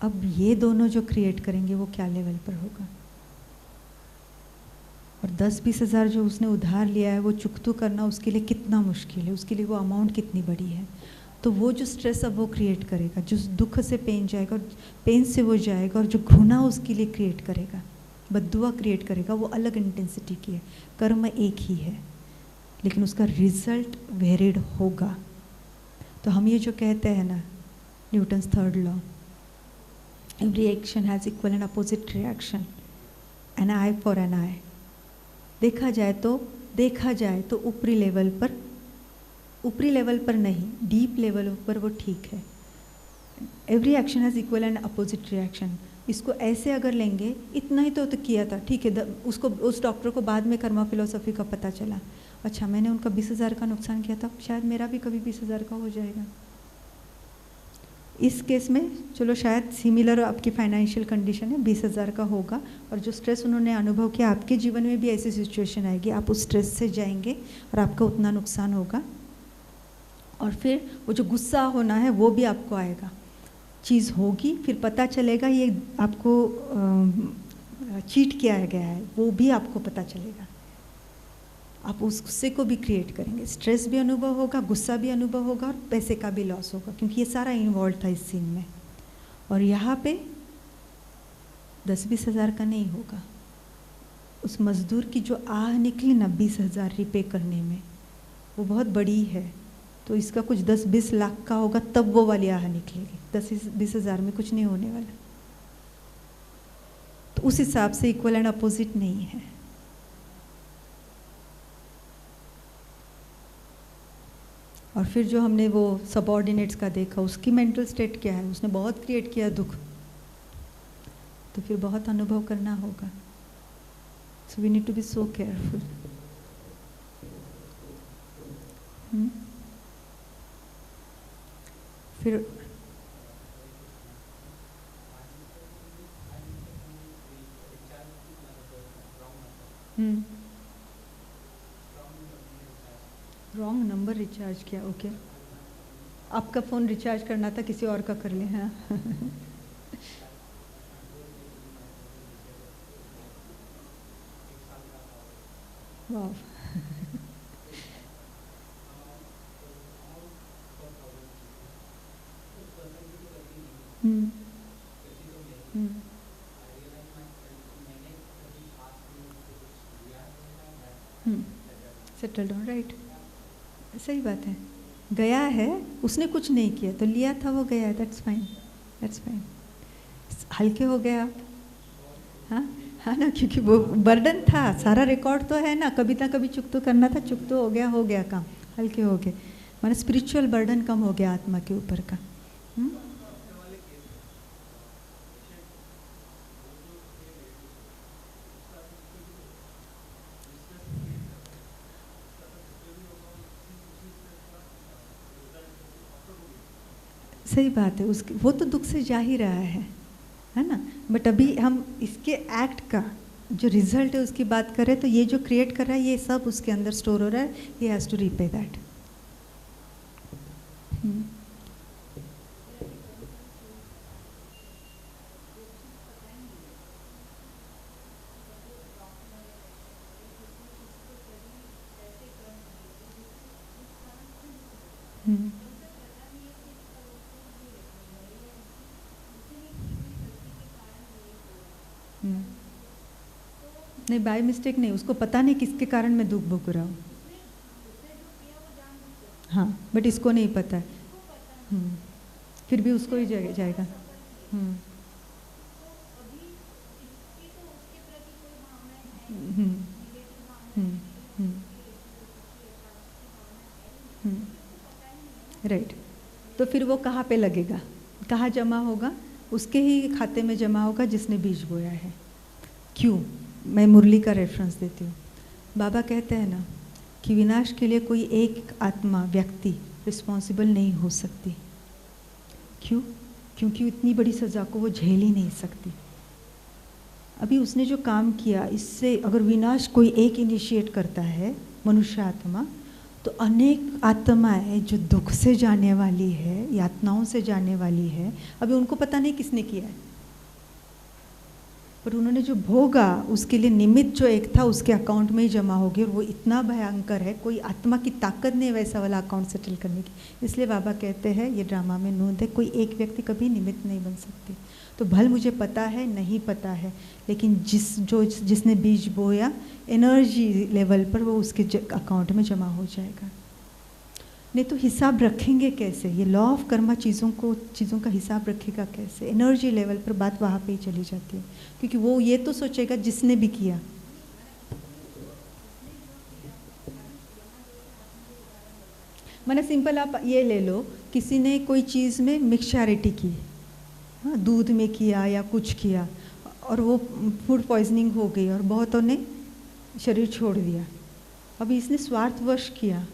अब ये दोनों जो क्रिएट करेंगे वो क्या लेवल पर होगा। और 10-20 हज़ार जो उसने उधार लिया है वो चुकतू करना उसके लिए कितना मुश्किल है, उसके लिए वो अमाउंट कितनी बड़ी है। तो वो जो स्ट्रेस अब वो क्रिएट करेगा, जो दुख से पेन जाएगा, और पेन से वो जाएगा, और जो घृणा उसके लिए क्रिएट करेगा, बद्दुआ क्रिएट करेगा, वो अलग इंटेंसिटी की है। कर्म एक ही है, लेकिन उसका रिजल्ट वेरिड होगा। तो हम ये जो कहते हैं ना, Newton's 3rd law, every action has equal and opposite reaction, an eye for an eye. देखा जाए तो ऊपरी लेवल पर नहीं, डीप लेवल पर वो ठीक है। Every action has equal and opposite reaction. इसको ऐसे अगर लेंगे, इतना ही तो किया था, ठीक है, उसको उस डॉक्टर को बाद में कर्मा फिलोसफी का पता चला, अच्छा मैंने उनका 20 हज़ार का नुकसान किया था, शायद मेरा भी कभी 20 हज़ार का हो जाएगा। इस केस में चलो शायद सिमिलर आपकी फाइनेंशियल कंडीशन है, 20 हज़ार का होगा, और जो स्ट्रेस उन्होंने अनुभव किया, आपके जीवन में भी ऐसी सिचुएशन आएगी, आप उस स्ट्रेस से जाएंगे और आपका उतना नुकसान होगा। और फिर वो जो गुस्सा होना है वो भी आपको आएगा, चीज़ होगी, फिर पता चलेगा ये आपको चीट किया गया है, वो भी आपको पता चलेगा। आप उस गुस्से को भी क्रिएट करेंगे, स्ट्रेस भी अनुभव होगा, गुस्सा भी अनुभव होगा, और पैसे का भी लॉस होगा, क्योंकि ये सारा इन्वॉल्व था इस सीन में। और यहाँ पे 10-20 हज़ार का नहीं होगा। उस मज़दूर की जो आह निकली ना 20 हज़ार रिपे करने में, वो बहुत बड़ी है, तो इसका कुछ 10-20 लाख का होगा, तब वो वाली आह निकलेगी। 10-20 हज़ार में कुछ नहीं होने वाला। तो उस हिसाब से इक्वल एंड अपोजिट नहीं है। और फिर जो हमने वो सबऑर्डिनेट्स का देखा, उसकी मेंटल स्टेट क्या है, उसने बहुत क्रिएट किया दुख, तो फिर बहुत अनुभव करना होगा. So we need to be so careful. फिर रॉन्ग नंबर रिचार्ज किया. ओके, आपका फ़ोन रिचार्ज करना था, किसी और का कर ले. हाँ. वाह. Settle down. राइट, सही बात है. गया है, उसने कुछ नहीं किया तो लिया था, वो गया है. That's fine, that's fine. हल्के हो गए आप. हाँ हाँ ना, क्योंकि वो बर्डन था, सारा रिकॉर्ड तो है ना, कभी चुक तो करना था, चुक तो हो गया काम, हल्के हो गए. माने स्पिरिचुअल बर्डन कम हो गया आत्मा के ऊपर का. सही बात है. उसके वो तो दुख से जा ही रहा है ना. बट अभी हम इसके एक्ट का जो रिजल्ट है उसकी बात करें तो ये जो क्रिएट कर रहा है, ये सब उसके अंदर स्टोर हो रहा है. He has to repay that. नहीं, बाय मिस्टेक नहीं, उसको पता नहीं किसके कारण मैं दुख भोग रहा हूँ. हाँ, बट इसको नहीं पता है. फिर भी उसको ही जाएगा. राइट. तो फिर वो कहाँ पे लगेगा, कहाँ जमा होगा? उसके ही खाते में जमा होगा जिसने बीज बोया है. क्यों? मैं मुरली का रेफरेंस देती हूँ. बाबा कहते हैं ना कि विनाश के लिए कोई एक आत्मा, व्यक्ति रिस्पॉन्सिबल नहीं हो सकती. क्यों? क्योंकि इतनी बड़ी सज़ा को वो झेल ही नहीं सकती. अभी उसने जो काम किया, इससे अगर विनाश कोई एक इनिशिएट करता है, मनुष्य आत्मा, तो अनेक आत्माएं जो दुख से जाने वाली है, यातनाओं से जाने वाली है, अभी उनको पता नहीं किसने किया है, पर उन्होंने जो भोगा उसके लिए निमित्त जो एक था उसके अकाउंट में ही जमा हो गया. और वो इतना भयंकर है, कोई आत्मा की ताकत नहीं वैसा वाला अकाउंट सेटल करने की. इसलिए बाबा कहते हैं, ये ड्रामा में नूंद है, कोई एक व्यक्ति कभी निमित्त नहीं बन सकती. तो भल मुझे पता है, नहीं पता है, लेकिन जिसने बीज बोया, एनर्जी लेवल पर वो उसके अकाउंट में जमा हो जाएगा. नहीं तो हिसाब रखेंगे कैसे? ये लॉ ऑफ कर्मा चीज़ों का हिसाब रखेगा कैसे? एनर्जी लेवल पर बात वहाँ पे ही चली जाती है, क्योंकि वो ये तो सोचेगा जिसने भी किया. मैंने सिंपल आप ये ले लो, किसी ने कोई चीज़ में मिक्सचरिटी की, हाँ, दूध में किया या कुछ किया, और वो फूड पॉइजनिंग हो गई और बहुतों ने शरीर छोड़ दिया. अभी इसने स्वार्थवश किया,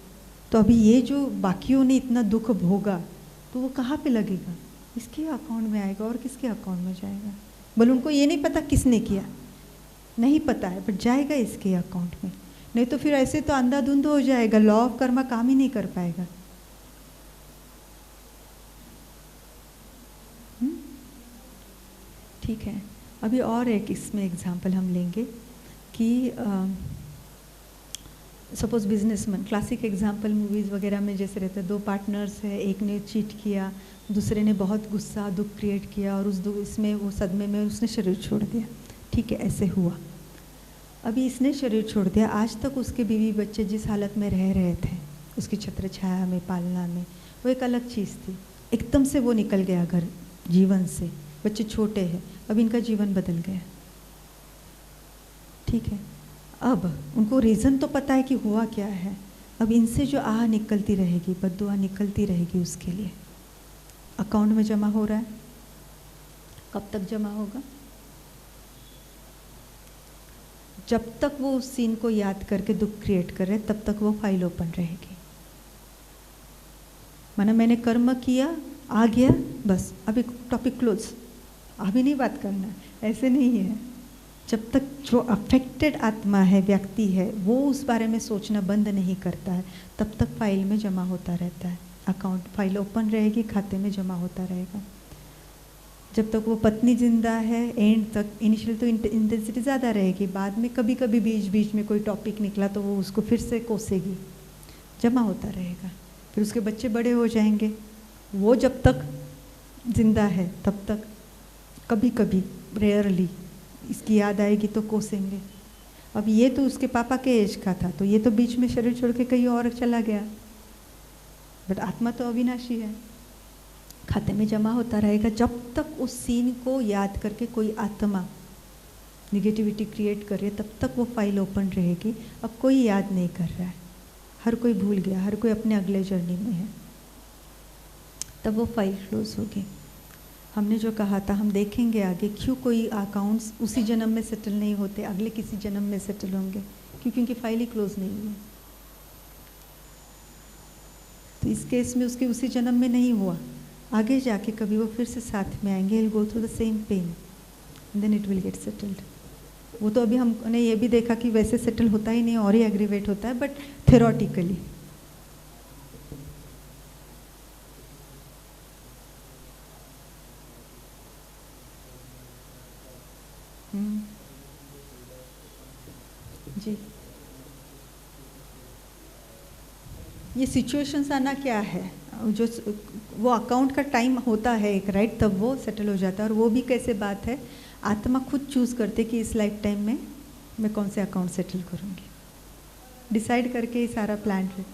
तो अभी ये जो बाकियों ने इतना दुख भोगा, तो वो कहाँ पे लगेगा? इसके अकाउंट में आएगा और किसके अकाउंट में जाएगा? बोले उनको ये नहीं पता किसने किया, नहीं पता है, बट जाएगा इसके अकाउंट में. नहीं तो फिर ऐसे तो अंधाधुंध हो जाएगा, लॉ ऑफ कर्मा काम ही नहीं कर पाएगा. ठीक है. अभी और एक इसमें एग्जाम्पल हम लेंगे कि suppose businessman, classic example movies वगैरह में जैसे रहते हैं, दो पार्टनर्स है, एक ने चीट किया, दूसरे ने बहुत गुस्सा दुख क्रिएट किया, और इसमें वो सदमे में उसने शरीर छोड़ दिया. ठीक है, ऐसे हुआ. अभी इसने शरीर छोड़ दिया, आज तक उसके बीवी बच्चे जिस हालत में रह रहे थे, उसकी छत्र छाया में, पालना में, वो एक अलग चीज़ थी. एकदम से वो निकल गया घर जीवन से, बच्चे छोटे हैं, अब इनका जीवन बदल गया. ठीक है. अब उनको रीज़न तो पता है कि हुआ क्या है, अब इनसे जो आह निकलती रहेगी, बद्दुआ निकलती रहेगी, उसके लिए अकाउंट में जमा हो रहा है। कब तक जमा होगा? जब तक वो उस सीन को याद करके दुख क्रिएट कर रहे, तब तक वो फाइल ओपन रहेगी। माना मैंने कर्म किया, आ गया, बस अभी टॉपिक क्लोज, अभी नहीं बात करना, ऐसे नहीं है। जब तक जो अफेक्टेड आत्मा है, व्यक्ति है, वो उस बारे में सोचना बंद नहीं करता है, तब तक फाइल में जमा होता रहता है। अकाउंट फाइल ओपन रहेगी, खाते में जमा होता रहेगा। जब तक वो पत्नी जिंदा है, एंड तक इनिशियल तो इंटेंसिटी ज़्यादा रहेगी, बाद में कभी कभी बीच बीच में कोई टॉपिक निकला तो वो उसको फिर से कोसेगी, जमा होता रहेगा। फिर उसके बच्चे बड़े हो जाएंगे, वो जब तक जिंदा है तब तक कभी कभी रेयरली इसकी याद आएगी तो कोसेंगे। अब ये तो उसके पापा के एज का था, तो ये तो बीच में शरीर छोड़ के कहीं और चला गया, बट आत्मा तो अविनाशी है, खाते में जमा होता रहेगा। जब तक उस सीन को याद करके कोई आत्मा निगेटिविटी क्रिएट कर रही है, तब तक वो फाइल ओपन रहेगी। अब कोई याद नहीं कर रहा है, हर कोई भूल गया, हर कोई अपने अगले जर्नी में है, तब वो फाइल क्लोज होगी। हमने जो कहा था, हम देखेंगे आगे क्यों कोई अकाउंट्स उसी जन्म में सेटल नहीं होते, अगले किसी जन्म में सेटल होंगे, क्योंकि उनकी फाइल ही क्लोज नहीं हुई। तो इस केस में उसके उसी जन्म में नहीं हुआ, आगे जाके कभी वो फिर से साथ में आएंगे, will go through the same pain, then it will get settled. वो तो अभी हमने ये भी देखा कि वैसे सेटल होता ही नहीं, और ही एग्रीवेट होता है, बट थ्योरेटिकली। जी, ये सिचुएशंस आना क्या है, जो वो अकाउंट का टाइम होता है एक, राइट, तब वो सेटल हो जाता है। और वो भी कैसे बात है, आत्मा खुद चूज़ करते कि इस लाइफ टाइम में मैं कौन से अकाउंट सेटल करूँगी, डिसाइड करके ही सारा प्लान है।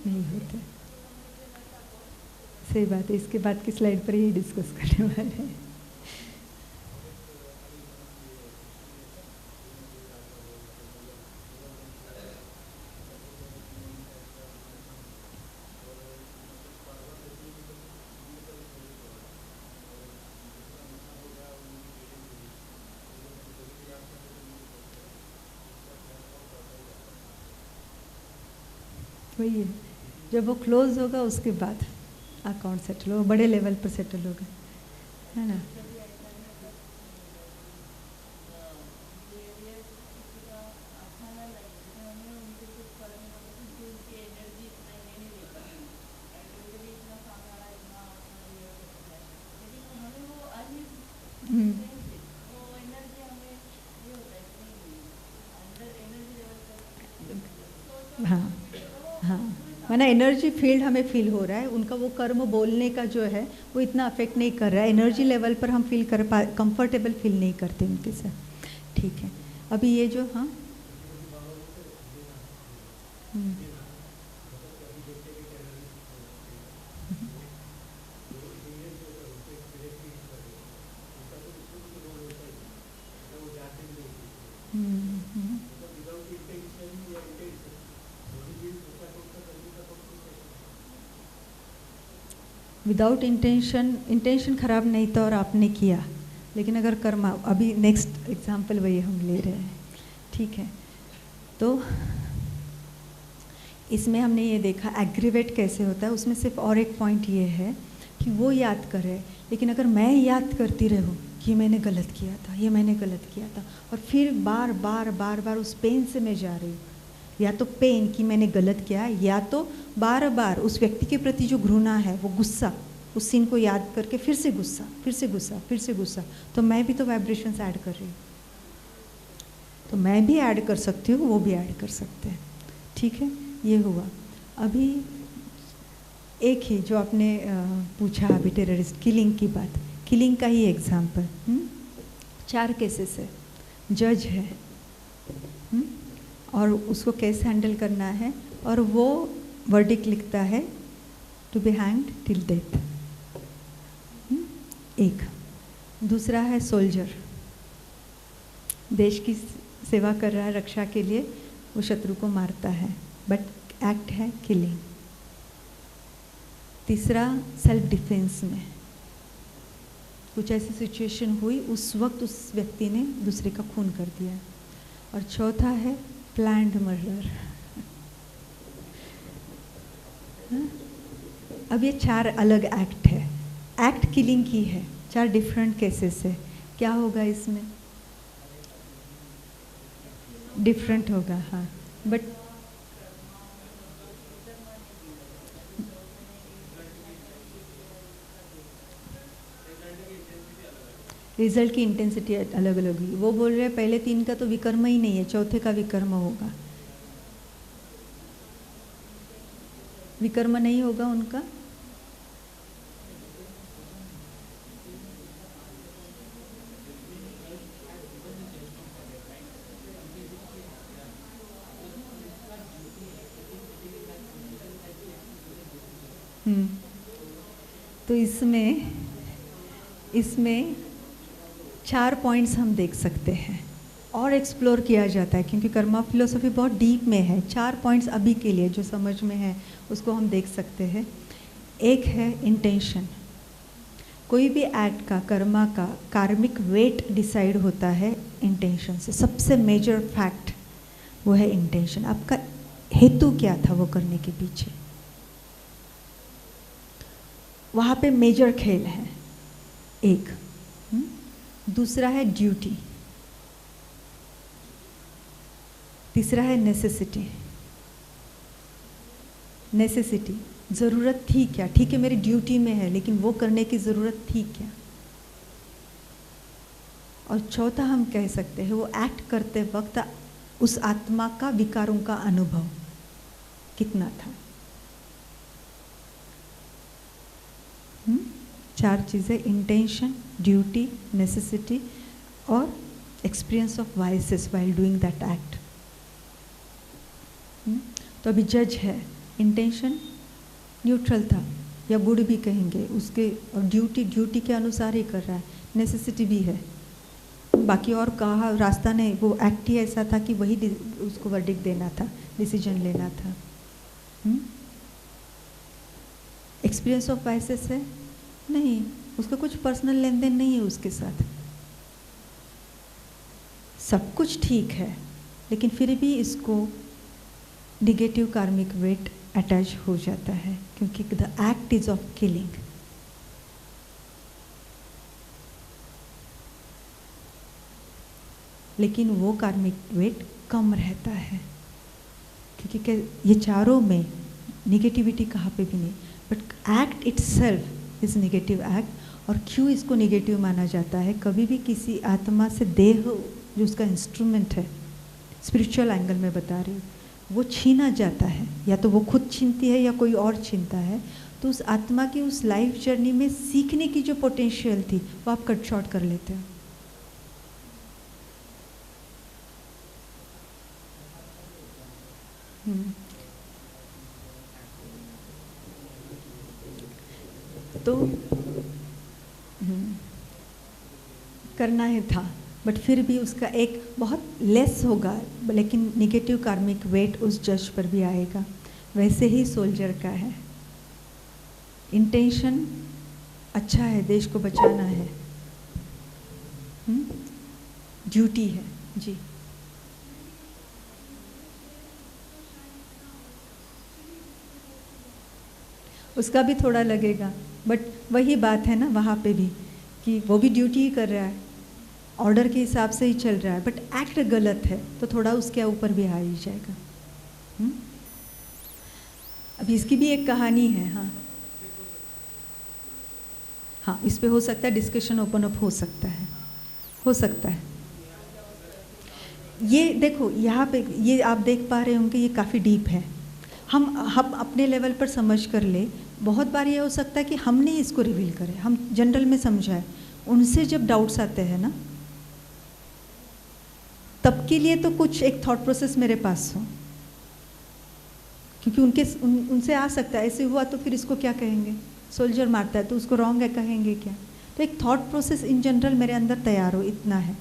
नहीं होते, सही बात है। इसके बाद की स्लाइड पर यही डिस्कस करने वाले हैं। वही है, जब वो क्लोज होगा उसके बाद अकाउंट सेटल होगा, बड़े लेवल पर सेटल होगा, है ना। हाँ हाँ, माना एनर्जी फील्ड हमें फील हो रहा है, उनका वो कर्म बोलने का जो है वो इतना अफेक्ट नहीं कर रहा है, एनर्जी लेवल पर हम फील कर पा, कंफर्टेबल फील नहीं करते उनके साथ। ठीक है, अभी ये जो, हाँ विदाउट इंटेंशन, इंटेंशन खराब नहीं था और आपने किया, लेकिन अगर कर्म, अभी नेक्स्ट एग्जाम्पल वही हम ले रहे हैं, ठीक है। तो इसमें हमने ये देखा एग्रीवेट कैसे होता है, उसमें सिर्फ और एक पॉइंट ये है कि वो याद करे, लेकिन अगर मैं याद करती रहूँ कि मैंने गलत किया था, ये मैंने गलत किया था, और फिर बार बार बार बार उस पेन से मैं जा रही हूँ, या तो पेन कि मैंने गलत किया, या तो बार बार उस व्यक्ति के प्रति जो घृणा है, वो गुस्सा, उस सीन को याद करके फिर से गुस्सा, फिर से गुस्सा, फिर से गुस्सा, तो मैं भी तो वाइब्रेशंस ऐड कर रही हूँ। तो मैं भी ऐड कर सकती हूँ, वो भी ऐड कर सकते हैं, ठीक है। ये हुआ। अभी एक ही जो आपने पूछा अभी टेररिस्ट किलिंग की बात, किलिंग का ही एग्जाम्पल, 4 केसेस है, जज है, और उसको कैसे हैंडल करना है, और वो वर्डिक्ट लिखता है to be hanged till death. एक दूसरा है सोल्जर, देश की सेवा कर रहा है, रक्षा के लिए वो शत्रु को मारता है, बट एक्ट है किलिंग। तीसरा सेल्फ डिफेंस में कुछ ऐसी सिचुएशन हुई, उस वक्त उस व्यक्ति ने दूसरे का खून कर दिया। और चौथा है प्लान्ड मर्डर। अब ये 4 अलग एक्ट है, एक्ट किलिंग की है, 4 डिफरेंट केसेस है। क्या होगा इसमें? डिफरेंट होगा, हाँ, बट रिजल्ट की इंटेंसिटी अलग अलग हुई। वो बोल रहे हैं पहले 3 का तो विकर्म ही नहीं है, चौथे का विकर्म होगा। विकर्म नहीं होगा उनका, तो इसमें 4 पॉइंट्स हम देख सकते हैं और एक्सप्लोर किया जाता है, क्योंकि कर्मा फिलोसफी बहुत डीप में है। 4 पॉइंट्स अभी के लिए जो समझ में है उसको हम देख सकते हैं। एक है इंटेंशन। कोई भी एक्ट का, कर्मा का कार्मिक वेट डिसाइड होता है इंटेंशन से। सबसे मेजर फैक्ट वो है इंटेंशन। आपका हेतु क्या था वो करने के पीछे, वहाँ पे मेजर खेल है। एक दूसरा है ड्यूटी, तीसरा है नेसेसिटी। नेसेसिटी, ज़रूरत थी क्या? ठीक है मेरी ड्यूटी में है, लेकिन वो करने की ज़रूरत थी क्या? और चौथा हम कह सकते हैं वो एक्ट करते वक्त उस आत्मा का विकारों का अनुभव कितना था। 4 चीज़ें, इंटेंशन, ड्यूटी, नेसेसिटी और experience of vices while doing that act. तो अभी जज है, इंटेंशन न्यूट्रल था या गुड भी कहेंगे उसके, और ड्यूटी के अनुसार ही कर रहा है, नेसेसिटी भी है, बाकी और कहा रास्ता नहीं, वो एक्ट ही ऐसा था कि वही उसको वर्डिक्ट देना था, डिसीजन लेना था। एक्सपीरियंस ऑफ वाइसेस है नहीं, उसका कुछ पर्सनल लेन देन नहीं है उसके साथ, सब कुछ ठीक है, लेकिन फिर भी इसको निगेटिव कार्मिक वेट अटैच हो जाता है, क्योंकि the act is of killing. लेकिन वो कार्मिक वेट कम रहता है, क्योंकि ये चारों में निगेटिविटी कहाँ पे भी नहीं, but act itself is negative act. और क्यों इसको निगेटिव माना जाता है? कभी भी किसी आत्मा से देह जो उसका इंस्ट्रूमेंट है, स्पिरिचुअल एंगल में बता रही हूँ, वो छीना जाता है, या तो वो खुद छीनती है या कोई और छीनता है, तो उस आत्मा की उस लाइफ जर्नी में सीखने की जो पोटेंशियल थी वो आप कट शॉर्ट कर लेते हो। तो करना ही था, बट फिर भी उसका एक बहुत लेस होगा, लेकिन निगेटिव कार्मिक वेट उस जज पर भी आएगा। वैसे ही सोल्जर का है, इंटेंशन अच्छा है, देश को बचाना है, ड्यूटी है जी। उसका भी थोड़ा लगेगा, बट वही बात है ना वहाँ पे भी, कि वो भी ड्यूटी ही कर रहा है, ऑर्डर के हिसाब से ही चल रहा है, बट एक्ट गलत है तो थोड़ा उसके ऊपर भी आ ही जाएगा। अभी इसकी भी एक कहानी है। हाँ, इस पे हो सकता है डिस्कशन ओपन अप हो सकता है। ये देखो यहाँ पे, ये आप देख पा रहे होंगे, ये काफ़ी डीप है। हम अपने लेवल पर समझ कर ले। बहुत बार ये हो सकता है कि हमने इसको रिवील करें, हम जनरल में समझाए, उनसे जब डाउट्स आते हैं ना, तब के लिए तो कुछ एक थॉट प्रोसेस मेरे पास हो, क्योंकि उनसे आ सकता है ऐसे हुआ तो फिर इसको क्या कहेंगे, सोल्जर मारता है तो उसको रॉन्ग है कहेंगे क्या। तो एक थॉट प्रोसेस इन जनरल मेरे अंदर तैयार हो, इतना है।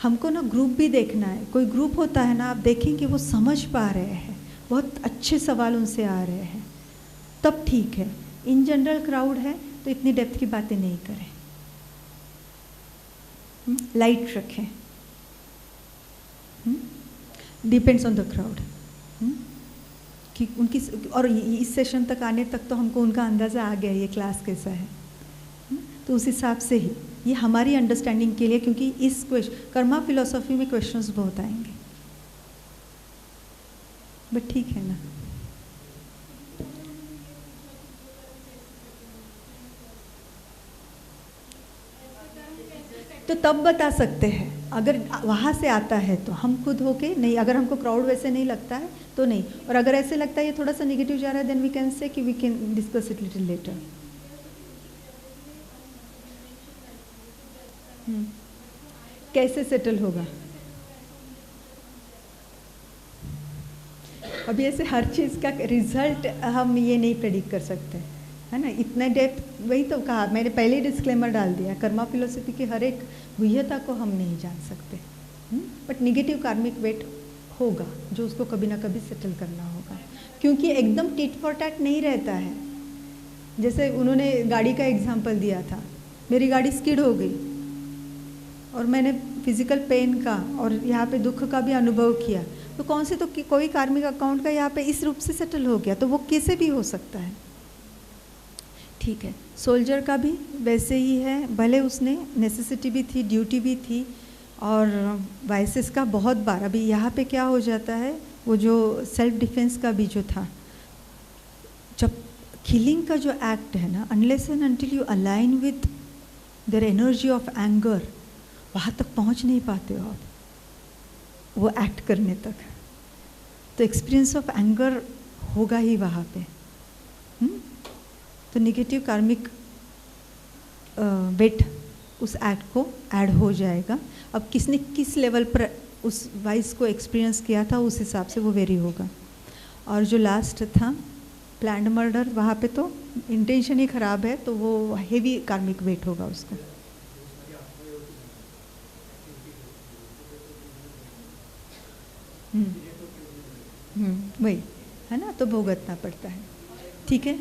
हमको ना ग्रुप भी देखना है, कोई ग्रुप होता है ना, आप देखेंगे वो समझ पा रहे हैं, बहुत अच्छे सवाल उनसे आ रहे हैं, तब ठीक है। इन जनरल क्राउड है तो इतनी डेप्थ की बातें नहीं करें, लाइट रखें, डिपेंड्स ऑन द क्राउड कि उनकी। और इस सेशन तक आने तक तो हमको उनका अंदाज़ा आ गया ये क्लास कैसा है, तो उस हिसाब से ही ये हमारी अंडरस्टैंडिंग के लिए, क्योंकि इस कर्मा फिलोसॉफी में क्वेश्चंस बहुत आएंगे, बट ठीक है ना। तो तब बता सकते हैं, अगर वहाँ से आता है तो हम खुद होके नहीं, अगर हमको क्राउड वैसे नहीं लगता है तो नहीं, और अगर ऐसे लगता है ये थोड़ा सा नेगेटिव जा रहा है, देन वी कैन से कि we can discuss it little later. कैसे सेटल होगा? अभी ऐसे हर चीज़ का रिजल्ट हम ये नहीं प्रेडिक्ट कर सकते, है ना, इतना डेप्थ। वही तो कहा मैंने, पहले ही डिस्क्लेमर डाल दिया, कर्मा फिलोसफी की हर एक गुह्यता को हम नहीं जान सकते, बट निगेटिव कार्मिक वेट होगा जो उसको कभी ना कभी सेटल करना होगा, क्योंकि एकदम टिट फॉर टैट नहीं रहता है। जैसे उन्होंने गाड़ी का एग्जाम्पल दिया था, मेरी गाड़ी स्किड हो गई और मैंने फिजिकल पेन का और यहाँ पे दुख का भी अनुभव किया, तो कौन से तो कोई कार्मिक अकाउंट का यहाँ पे इस रूप से सेटल हो गया, तो वो कैसे भी हो सकता है। ठीक है, सोल्जर का भी वैसे ही है, भले उसने नेसेसिटी भी थी, ड्यूटी भी थी, और वाइसेस का बहुत बार। अभी यहाँ पे क्या हो जाता है, वो जो सेल्फ डिफेंस का भी जो था, जब किलिंग का जो एक्ट है ना, unless and until you align with their energy of anger, वहाँ तक पहुँच नहीं पाते हो आप वो एक्ट करने तक, तो एक्सपीरियंस ऑफ एंगर होगा ही वहाँ पे। तो निगेटिव कार्मिक वेट उस एक्ट को ऐड हो जाएगा। अब किसने किस लेवल पर उस वाइस को एक्सपीरियंस किया था, उस हिसाब से वो वेरी होगा। और जो लास्ट था प्लान्ड मर्डर, वहाँ पे तो इंटेंशन ही ख़राब है, तो वो हेवी कार्मिक वेट होगा उसको। वही है ना, तो भुगतना पड़ता है। ठीक है,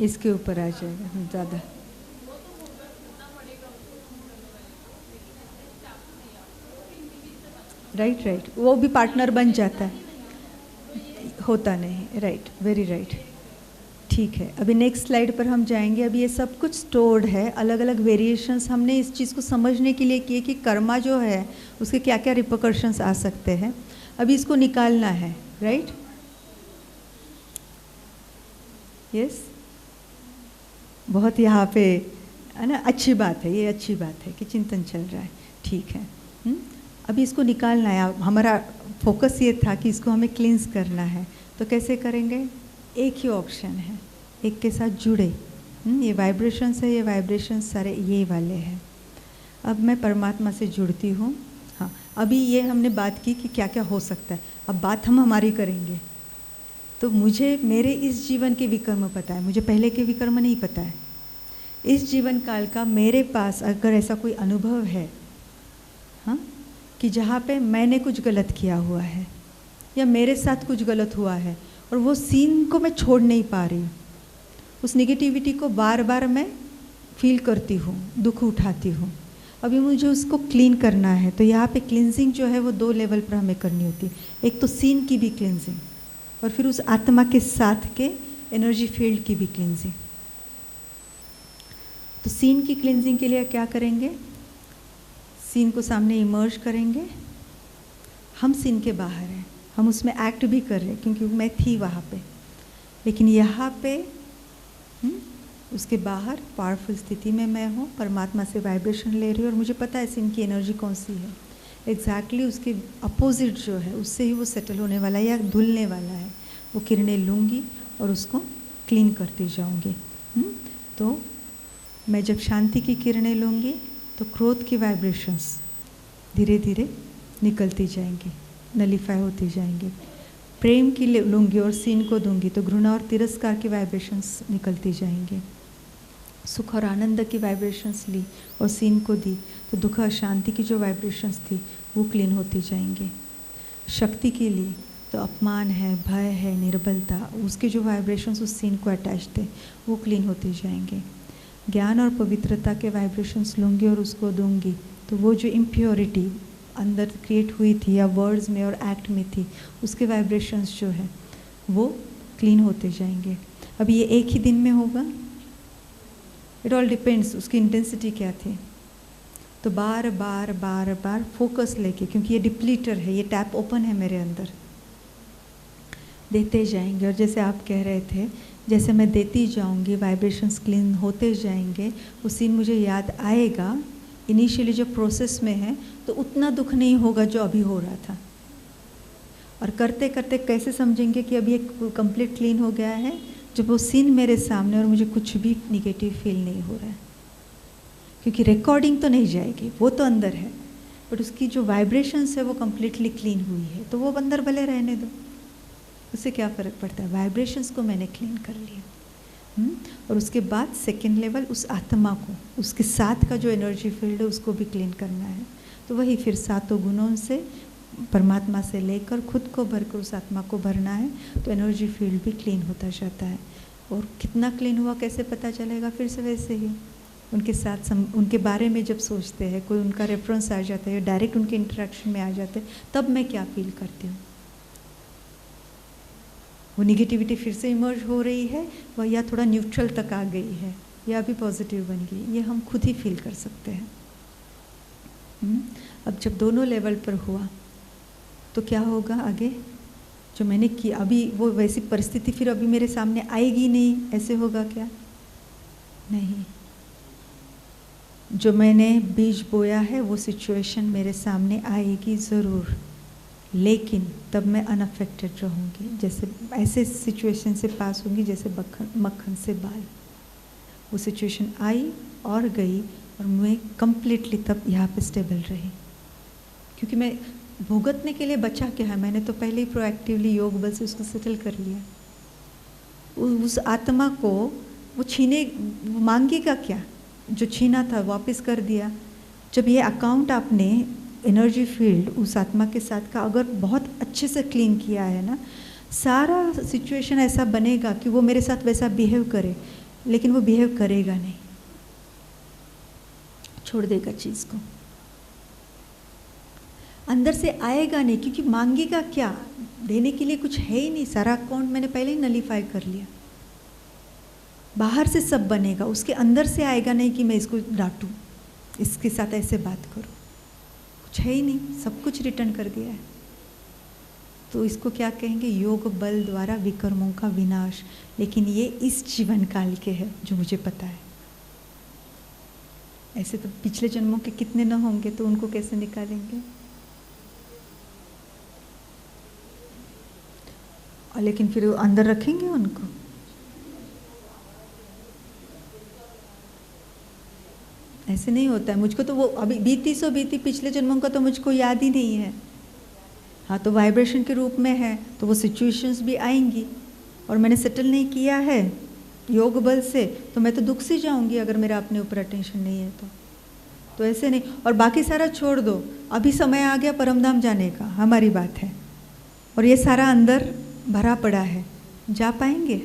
इसके ऊपर आ जाएगा ज़्यादा। राइट राइट, वो भी पार्टनर बन जाता है, होता नहीं। Right, very right. ठीक है, अभी नेक्स्ट स्लाइड पर हम जाएंगे। अभी ये सब कुछ स्टोर्ड है, अलग अलग वेरिएशंस हमने इस चीज़ को समझने के लिए किए कि कर्मा जो है उसके क्या क्या रिपरकशंस आ सकते हैं। अभी इसको निकालना है, राइट? यस, बहुत यहाँ पे है ना, अच्छी बात है, ये अच्छी बात है कि चिंतन चल रहा है। ठीक है, अभी इसको निकालना है। हमारा फोकस ये था कि इसको हमें क्लींस करना है, तो कैसे करेंगे? एक ही ऑप्शन है, एक के साथ जुड़े। ये वाइब्रेशंस है, ये वाइब्रेशंस सारे ये वाले हैं। अब मैं परमात्मा से जुड़ती हूँ। हाँ, अभी ये हमने बात की कि क्या क्या हो सकता है, अब बात हम हमारी करेंगे। तो मुझे मेरे इस जीवन के विकर्म पता है, मुझे पहले के विकर्म नहीं पता है। इस जीवन काल का मेरे पास अगर ऐसा कोई अनुभव है, हाँ, कि जहाँ पे मैंने कुछ गलत किया हुआ है या मेरे साथ कुछ गलत हुआ है और वो सीन को मैं छोड़ नहीं पा रही हूँ, उस नेगेटिविटी को बार बार मैं फील करती हूँ, दुख उठाती हूँ, अभी मुझे उसको क्लीन करना है। तो यहाँ पे क्लींजिंग जो है वो 2 लेवल पर हमें करनी होती है। एक तो सीन की भी क्लींजिंग और फिर उस आत्मा के साथ के एनर्जी फील्ड की भी क्लींजिंग। तो सीन की क्लींजिंग के लिए क्या करेंगे? सीन को सामने इमर्ज करेंगे। हम सीन के बाहर हैं, हम उसमें एक्ट भी कर रहे हैं क्योंकि मैं थी वहाँ पे, लेकिन यहाँ पे उसके बाहर पावरफुल स्थिति में मैं हूँ, परमात्मा से वाइब्रेशन ले रही हूँ और मुझे पता है सीन की एनर्जी कौन सी है। एग्जैक्टली उसके अपोजिट जो है उससे ही वो सेटल होने वाला है या धुलने वाला है। वो किरणें लूँगी और उसको क्लीन करती जाऊँगी। तो मैं जब शांति की किरणें लूँगी तो क्रोध की वाइब्रेशंस धीरे धीरे निकलती जाएंगी, नलीफाई होती जाएंगी। प्रेम की लूँगी और सीन को दूंगी तो घृणा और तिरस्कार की वाइब्रेशंस निकलती जाएंगे। सुख और आनंद की वाइब्रेशंस ली और सीन को दी तो दुख और शांति की जो वाइब्रेशंस थी वो क्लीन होती जाएंगे। शक्ति के लिए तो अपमान है, भय है, निर्बलता, उसके जो वाइब्रेशंस उस सीन को अटैच थे वो क्लीन होते जाएंगे। ज्ञान और पवित्रता के वाइब्रेशंस लूँगी और उसको दूंगी तो वो जो इम्प्योरिटी अंदर क्रिएट हुई थी या वर्ड्स में और एक्ट में थी उसके वाइब्रेशंस जो है वो क्लीन होते जाएंगे। अब ये एक ही दिन में होगा, इट ऑल डिपेंड्स उसकी इंटेंसिटी क्या थी। तो बार बार बार बार फोकस लेके, क्योंकि ये डिप्लीटर है, ये टैप ओपन है मेरे अंदर, देते जाएंगे। और जैसे आप कह रहे थे, जैसे मैं देती जाऊंगी वाइब्रेशंस क्लीन होते जाएंगे, वो सीन मुझे याद आएगा। इनिशियली जो प्रोसेस में है तो उतना दुख नहीं होगा जो अभी हो रहा था, और करते करते कैसे समझेंगे कि अभी एक कंप्लीट क्लीन हो गया है, जब वो सीन मेरे सामने और मुझे कुछ भी निगेटिव फील नहीं हो रहा है। क्योंकि रिकॉर्डिंग तो नहीं जाएगी, वो तो अंदर है, बट उसकी जो वाइब्रेशंस है वो कम्प्लीटली क्लीन हुई है, तो वो अंदर भले रहने दो, उससे क्या फ़र्क पड़ता है। वाइब्रेशंस को मैंने क्लीन कर लिया। और उसके बाद सेकेंड लेवल उस आत्मा को, उसके साथ का जो एनर्जी फील्ड है उसको भी क्लीन करना है। तो वही फिर सातों गुणों से परमात्मा से लेकर खुद को भरकर उस आत्मा को भरना है, तो एनर्जी फील्ड भी क्लीन होता जाता है। और कितना क्लीन हुआ कैसे पता चलेगा, फिर से वैसे ही उनके साथ उनके बारे में जब सोचते हैं, कोई उनका रेफरेंस आ जाता है, डायरेक्ट उनके इंटरेक्शन में आ जाते हैं, तब मैं क्या फील करती हूँ। वो निगेटिविटी फिर से इमर्ज हो रही है वह, या थोड़ा न्यूट्रल तक आ गई है, या भी पॉजिटिव बन गई, ये हम खुद ही फील कर सकते हैं। अब जब दोनों लेवल पर हुआ तो क्या होगा आगे, जो मैंने किया अभी वो वैसी परिस्थिति फिर अभी मेरे सामने आएगी नहीं, ऐसे होगा क्या? नहीं, जो मैंने बीज बोया है वो सिचुएशन मेरे सामने आएगी ज़रूर, लेकिन तब मैं अनअफेक्टेड रहूँगी। जैसे ऐसे सिचुएशन से पास होंगी जैसे मक्खन से बाल। वो सिचुएशन आई और गई और मैं कम्प्लीटली तब यहाँ पे स्टेबल रही, क्योंकि मैं भुगतने के लिए बचा क्या है, मैंने तो पहले ही प्रोएक्टिवली योग बल से उसको सेटल कर लिया। उस आत्मा को वो छीने मांगेगा क्या, जो छीना था वापस कर दिया। जब ये अकाउंट आपने एनर्जी फील्ड उस आत्मा के साथ का अगर बहुत अच्छे से क्लीन किया है ना, सारा सिचुएशन ऐसा बनेगा कि वो मेरे साथ वैसा बिहेव करे, लेकिन वो बिहेव करेगा नहीं, छोड़ देगा चीज़ को, अंदर से आएगा नहीं, क्योंकि मांगेगा क्या, देने के लिए कुछ है ही नहीं। सारा अकाउंट मैंने पहले ही नलीफाई कर लिया। बाहर से सब बनेगा, उसके अंदर से आएगा नहीं कि मैं इसको डांटूं, इसके साथ ऐसे बात करूं, कुछ है ही नहीं, सब कुछ रिटर्न कर दिया है। तो इसको क्या कहेंगे, योग बल द्वारा विकर्मों का विनाश। लेकिन ये इस जीवन काल के है जो मुझे पता है। ऐसे तो पिछले जन्मों के कितने न होंगे, तो उनको कैसे निकालेंगे। और लेकिन फिर अंदर रखेंगे उनको, ऐसे नहीं होता है। मुझको तो वो अभी बीती पिछले जन्मों का तो मुझको याद ही नहीं है। हाँ, तो वाइब्रेशन के रूप में है, तो वो सिचुएशंस भी आएंगी, और मैंने सेटल नहीं किया है योग बल से, तो मैं तो दुख से जाऊंगी अगर मेरा अपने ऊपर अटेंशन नहीं है तो ऐसे नहीं। और बाकी सारा छोड़ दो, अभी समय आ गया परमधाम जाने का, हमारी बात है, और ये सारा अंदर भरा पड़ा है, जा पाएंगे?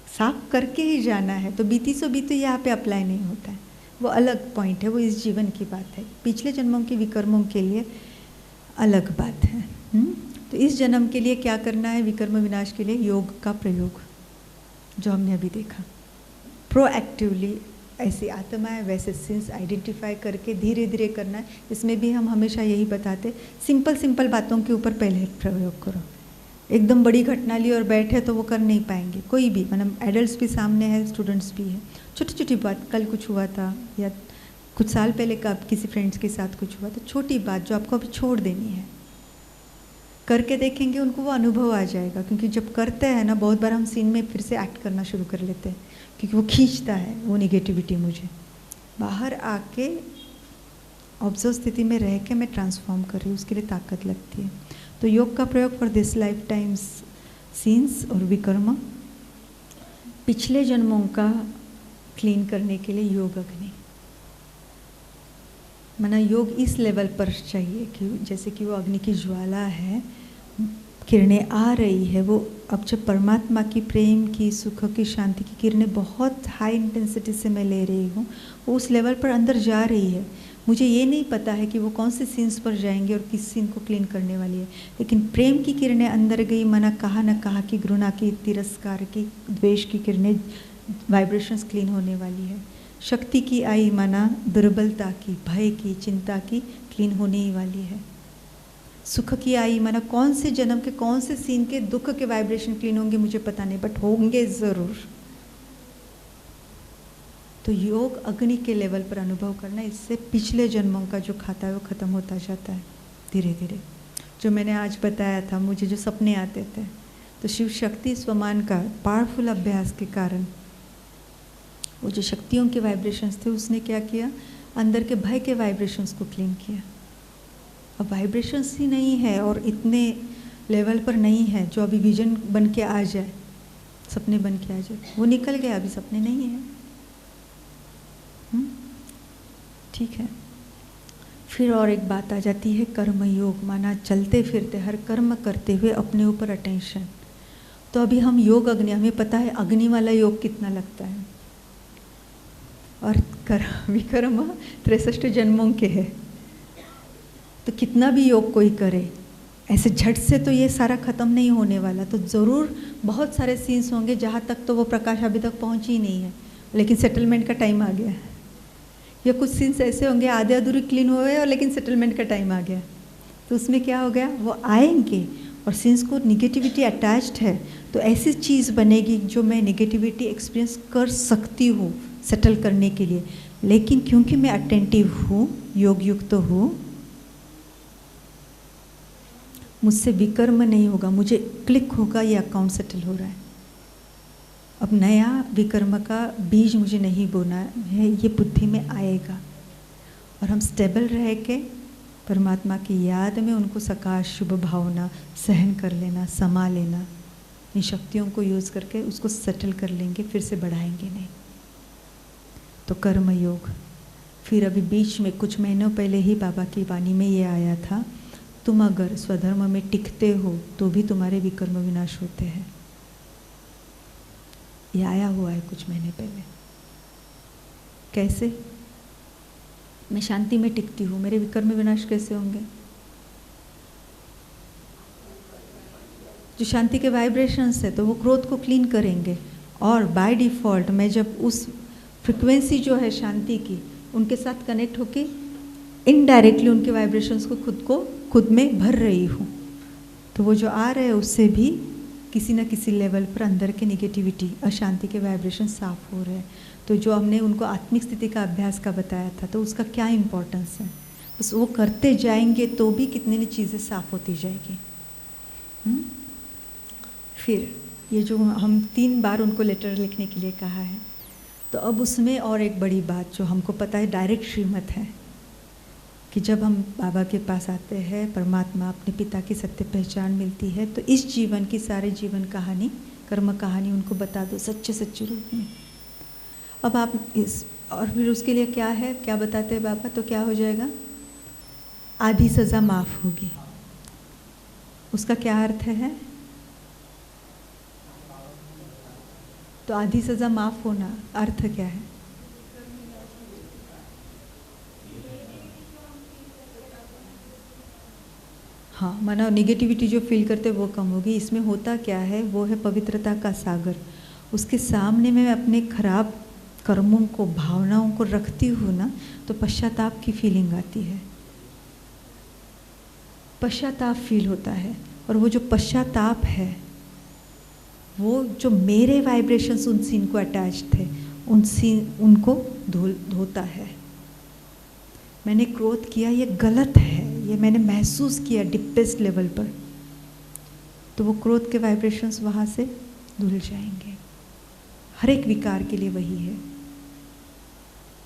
साफ करके ही जाना है। तो बीती यहाँ पे अप्लाई नहीं होता है, वो अलग पॉइंट है, वो इस जीवन की बात है। पिछले जन्मों के विकर्मों के लिए अलग बात है। तो इस जन्म के लिए क्या करना है, विकर्म विनाश के लिए योग का प्रयोग, जो हमने अभी देखा। प्रोएक्टिवली ऐसी आत्मा है वैसे सिंस आइडेंटिफाई करके धीरे धीरे करना है। इसमें भी हम हमेशा यही बताते, सिंपल बातों के ऊपर पहले प्रयोग करो, एकदम बड़ी घटना ली और बैठे तो वो कर नहीं पाएंगे। कोई भी, मतलब एडल्ट्स भी सामने है, स्टूडेंट्स भी है। छोटी छोटी बात, कल कुछ हुआ था या कुछ साल पहले कब किसी फ्रेंड्स के साथ कुछ हुआ, तो छोटी बात जो आपको अभी छोड़ देनी है, करके देखेंगे, उनको वो अनुभव आ जाएगा। क्योंकि जब करते हैं ना, बहुत बार हम सीन में फिर से एक्ट करना शुरू कर लेते हैं, क्योंकि वो खींचता है वो निगेटिविटी मुझे। बाहर आके ऑब्जर्व स्थिति में रह के मैं ट्रांसफॉर्म कर रही हूँ, उसके लिए ताकत लगती है। तो योग का प्रयोग for this life times scenes और विकर्मा, पिछले जन्मों का क्लीन करने के लिए योग अग्नि। माना योग इस लेवल पर चाहिए कि जैसे कि वो अग्नि की ज्वाला है, किरणें आ रही है, वो अब जब परमात्मा की, प्रेम की, सुख की, शांति की किरणें बहुत हाई इंटेंसिटी से मैं ले रही हूँ, वो उस लेवल पर अंदर जा रही है। मुझे ये नहीं पता है कि वो कौन से सीन्स पर जाएंगे और किस सीन को क्लीन करने वाली है, लेकिन प्रेम की किरणें अंदर गई, मना कहा न कहा की, घृणा की, तिरस्कार की, द्वेष की किरणें, वाइब्रेशंस क्लीन होने वाली है। शक्ति की आई, माना दुर्बलता की, भय की, चिंता की क्लीन होने ही वाली है। सुख की आई, माना कौन से जन्म के कौन से सीन के दुख के वाइब्रेशन क्लीन होंगे मुझे पता नहीं, बट होंगे ज़रूर। तो योग अग्नि के लेवल पर अनुभव करना, इससे पिछले जन्मों का जो खाता है वो ख़त्म होता जाता है धीरे धीरे। जो मैंने आज बताया था, मुझे जो सपने आते थे, तो शिव शक्ति स्वमान का पावरफुल अभ्यास के कारण वो जो शक्तियों के वाइब्रेशंस थे, उसने क्या किया, अंदर के भय के वाइब्रेशंस को क्लीन किया। अब वाइब्रेशंस ही नहीं है और इतने लेवल पर नहीं है जो अभी विजन बन के आ जाए, सपने बन के आ जाए, वो निकल गया, अभी सपने नहीं है। ठीक है। फिर और एक बात आ जाती है कर्म योग, माना चलते फिरते हर कर्म करते हुए अपने ऊपर अटेंशन। तो अभी हम योग अग्नि, हमें पता है अग्नि वाला योग कितना लगता है, और विकर्म 63 जन्मों के है। तो कितना भी योग कोई करे, ऐसे झट से तो ये सारा ख़त्म नहीं होने वाला। तो ज़रूर बहुत सारे सीन्स होंगे जहाँ तक तो वो प्रकाश अभी तक पहुँची ही नहीं है, लेकिन सेटलमेंट का टाइम आ गया है। या कुछ सीन्स ऐसे होंगे आधे अधूरे क्लीन हुए और लेकिन सेटलमेंट का टाइम आ गया, तो उसमें क्या हो गया, वो आएंगे और सीन्स को निगेटिविटी अटैच्ड है, तो ऐसी चीज़ बनेगी जो मैं निगेटिविटी एक्सपीरियंस कर सकती हूँ सेटल करने के लिए। लेकिन क्योंकि मैं अटेंटिव हूँ, योग युक्त हूँ, मुझसे विकर्म नहीं होगा, मुझे क्लिक होगा ये अकाउंट सेटल हो रहा है। अब नया विकर्म का बीज मुझे नहीं बोना है, ये बुद्धि में आएगा और हम स्टेबल रह के परमात्मा की याद में उनको सकाश शुभ भावना सहन कर लेना, समा लेना, इन शक्तियों को यूज़ करके उसको सेटल कर लेंगे, फिर से बढ़ाएंगे नहीं। तो कर्म योग। फिर अभी बीच में कुछ महीनों पहले ही बाबा की वाणी में ये आया था, तुम अगर स्वधर्म में टिकते हो तो भी तुम्हारे विकर्म विनाश होते हैं। ये आया हुआ है कुछ महीने पहले। कैसे? मैं शांति में टिकती हूँ, मेरे विकर्म विनाश कैसे होंगे? जो शांति के वाइब्रेशंस है तो वो क्रोध को क्लीन करेंगे, और बाय डिफ़ॉल्ट मैं जब उस फ्रिक्वेंसी जो है शांति की उनके साथ कनेक्ट होके इनडायरेक्टली उनके वाइब्रेशंस को खुद में भर रही हूँ, तो वो जो आ रहे हैं उससे भी किसी न किसी लेवल पर अंदर के निगेटिविटी, अशांति के वाइब्रेशन साफ हो रहे हैं। तो जो हमने उनको आत्मिक स्थिति का अभ्यास का बताया था, तो उसका क्या इम्पोर्टेंस है, बस वो करते जाएंगे तो भी कितनी चीज़ें साफ होती जाएगी। फिर ये जो हम 3 बार उनको लेटर लिखने के लिए कहा है, तो अब उसमें और एक बड़ी बात जो हमको पता है, डायरेक्ट श्रीमत है कि जब हम बाबा के पास आते हैं, परमात्मा अपने पिता की सत्य पहचान मिलती है, तो इस जीवन की सारे जीवन कहानी, कर्म कहानी उनको बता दो सच्चे सच्चे रूप में। अब आप इस, और फिर उसके लिए क्या है, क्या बताते हैं बाबा, तो क्या हो जाएगा, आधी सज़ा माफ़ होगी। उसका क्या अर्थ है? तो आधी सज़ा माफ़ होना अर्थ क्या है? हाँ, माना निगेटिविटी जो फील करते वो कम होगी। इसमें होता क्या है, वो है पवित्रता का सागर। उसके सामने मैं अपने खराब कर्मों को, भावनाओं को रखती हूँ ना, तो पश्चाताप की फीलिंग आती है, पश्चाताप फील होता है। और वो जो पश्चाताप है, वो जो मेरे वाइब्रेशंस उन सीन को अटैच थे, उनको धोता है। मैंने क्रोध किया, ये गलत है, ये मैंने महसूस किया डीपेस्ट लेवल पर, तो वो क्रोध के वाइब्रेशंस वहाँ से धुल जाएंगे। हर एक विकार के लिए वही है।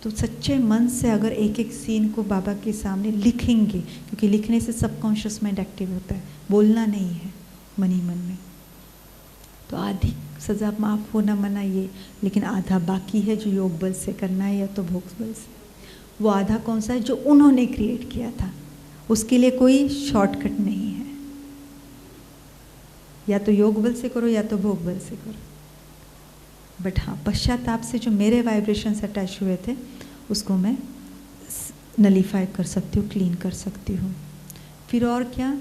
तो सच्चे मन से अगर एक एक सीन को बाबा के सामने लिखेंगे, क्योंकि लिखने से सबकॉन्शियस माइंड एक्टिव होता है, बोलना नहीं है मन ही मन में, तो आधी सज़ा माफ़ होना मना ये, लेकिन आधा बाकी है जो योग बल से करना है या तो भोग बल से। वो आधा कौन सा है? जो उन्होंने क्रिएट किया था। उसके लिए कोई शॉर्टकट नहीं है, या तो योग बल से करो या तो भोग बल से करो। बट हाँ, पश्चाताप से जो मेरे वाइब्रेशंस अटैच हुए थे उसको मैं नलीफाई कर सकती हूँ, क्लीन कर सकती हूँ। फिर और क्या,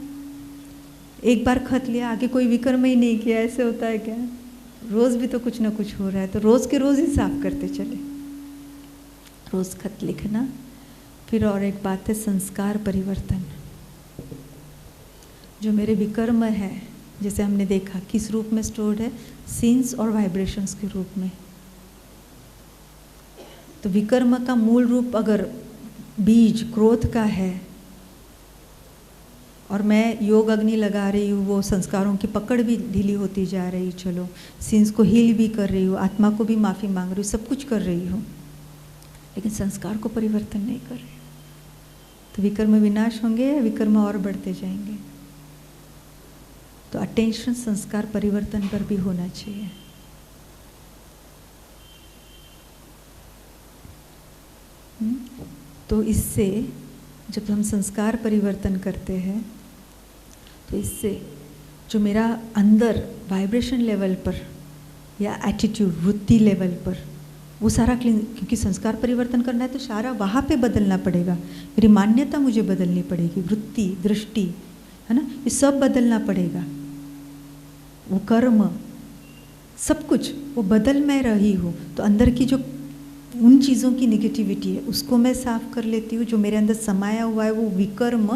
एक बार खत लिया, आगे कोई विकर्म ही नहीं किया, ऐसे होता है क्या? रोज़ भी तो कुछ ना कुछ हो रहा है, तो रोज़ के रोज़ ही साफ करते चले, रोज़ खत लिखना। फिर और एक बात है संस्कार परिवर्तन। जो मेरे विकर्म है, जैसे हमने देखा किस रूप में स्टोर्ड है, सीन्स और वाइब्रेशंस के रूप में। तो विकर्म का मूल रूप अगर बीज क्रोध का है और मैं योग अग्नि लगा रही हूँ, वो संस्कारों की पकड़ भी ढीली होती जा रही, चलो सीन्स को हील भी कर रही हूँ, आत्मा को भी माफ़ी मांग रही हूँ, सब कुछ कर रही हूँ, लेकिन संस्कार को परिवर्तन नहीं कर रही, तो विकर्म विनाश होंगे या विकर्म और बढ़ते जाएंगे। तो अटेंशन संस्कार परिवर्तन पर भी होना चाहिए। तो इससे जब हम संस्कार परिवर्तन करते हैं, तो इससे जो मेरा अंदर वाइब्रेशन लेवल पर या एटीट्यूड वृत्ति लेवल पर वो सारा क्लीन, क्योंकि संस्कार परिवर्तन करना है तो सारा वहाँ पे बदलना पड़ेगा। मेरी मान्यता मुझे बदलनी पड़ेगी, वृत्ति, दृष्टि, है ना, ये सब बदलना पड़ेगा। वो कर्म, सब कुछ वो बदल मैं रही हूँ, तो अंदर की जो उन चीज़ों की निगेटिविटी है उसको मैं साफ कर लेती हूँ। जो मेरे अंदर समाया हुआ है वो विकर्म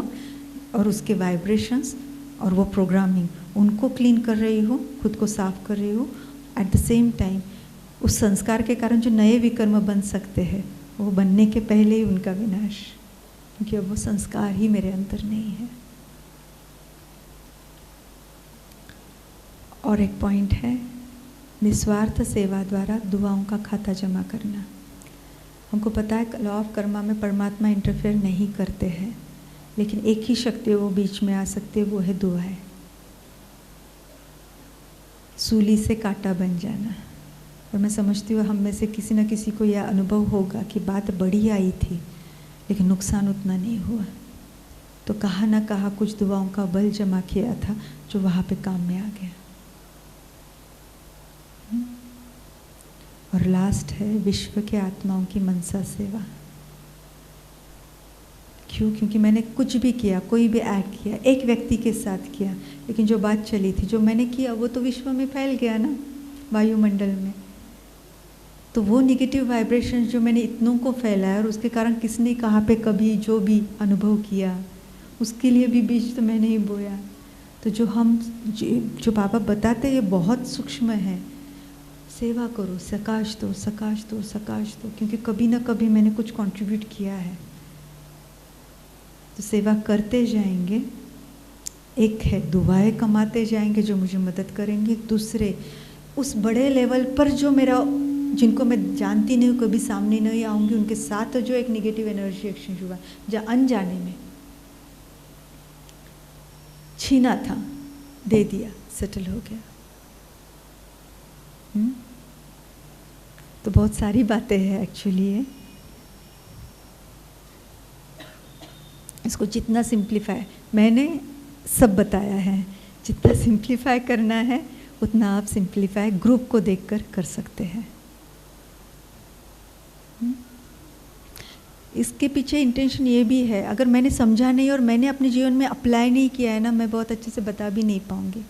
और उसके वाइब्रेशंस और वो प्रोग्रामिंग, उनको क्लीन कर रही हूँ, खुद को साफ कर रही हूँ। एट द सेम टाइम उस संस्कार के कारण जो नए विकर्म बन सकते हैं वो बनने के पहले ही उनका विनाश, क्योंकि अब वो संस्कार ही मेरे अंदर नहीं है। और एक पॉइंट है निस्वार्थ सेवा द्वारा दुआओं का खाता जमा करना। हमको पता है लॉ ऑफ कर्मा में परमात्मा इंटरफेयर नहीं करते हैं, लेकिन एक ही शक्ति वो बीच में आ सकती है, वो है दुआएं। सूली से कांटा बन जाना। और मैं समझती हूँ हम में से किसी न किसी को यह अनुभव होगा कि बात बड़ी आई थी लेकिन नुकसान उतना नहीं हुआ, तो कहाँ ना कहाँ कुछ दुआओं का बल जमा किया था जो वहाँ पे काम में आ गया। और लास्ट है विश्व के आत्माओं की मनसा सेवा। क्यों? क्योंकि मैंने कुछ भी किया, कोई भी एक्ट किया, एक व्यक्ति के साथ किया, लेकिन जो बात चली थी, जो मैंने किया वो तो विश्व में फैल गया ना, वायुमंडल में। तो वो निगेटिव वाइब्रेशन जो मैंने इतनों को फैलाया और उसके कारण किसने कहाँ पे कभी जो भी अनुभव किया, उसके लिए भी बीज तो मैंने ही बोया। तो जो बाबा बताते ये बहुत सूक्ष्म है। सेवा करो, सकाश दो, सकाश दो, सकाश दो, क्योंकि कभी ना कभी मैंने कुछ कंट्रीब्यूट किया है। तो सेवा करते जाएंगे। एक है दुआएं कमाते जाएंगे जो मुझे मदद करेंगे, दूसरे उस बड़े लेवल पर जो मेरा, जिनको मैं जानती नहीं हूँ, कभी सामने नहीं आऊँगी, उनके साथ जो एक नेगेटिव एनर्जी एक्सचेंज हुआ, जहाँ अनजाने में छीना था, दे दिया, सेटल हो गया। तो बहुत सारी बातें हैं एक्चुअली है। इसको जितना सिंप्लीफाई, मैंने सब बताया है, जितना सिंप्लीफाई करना है उतना आप सिंप्लीफाई ग्रुप को देखकर कर सकते हैं। इसके पीछे इंटेंशन ये भी है, अगर मैंने समझा नहीं और मैंने अपने जीवन में अप्लाई नहीं किया है ना, मैं बहुत अच्छे से बता भी नहीं पाऊँगी।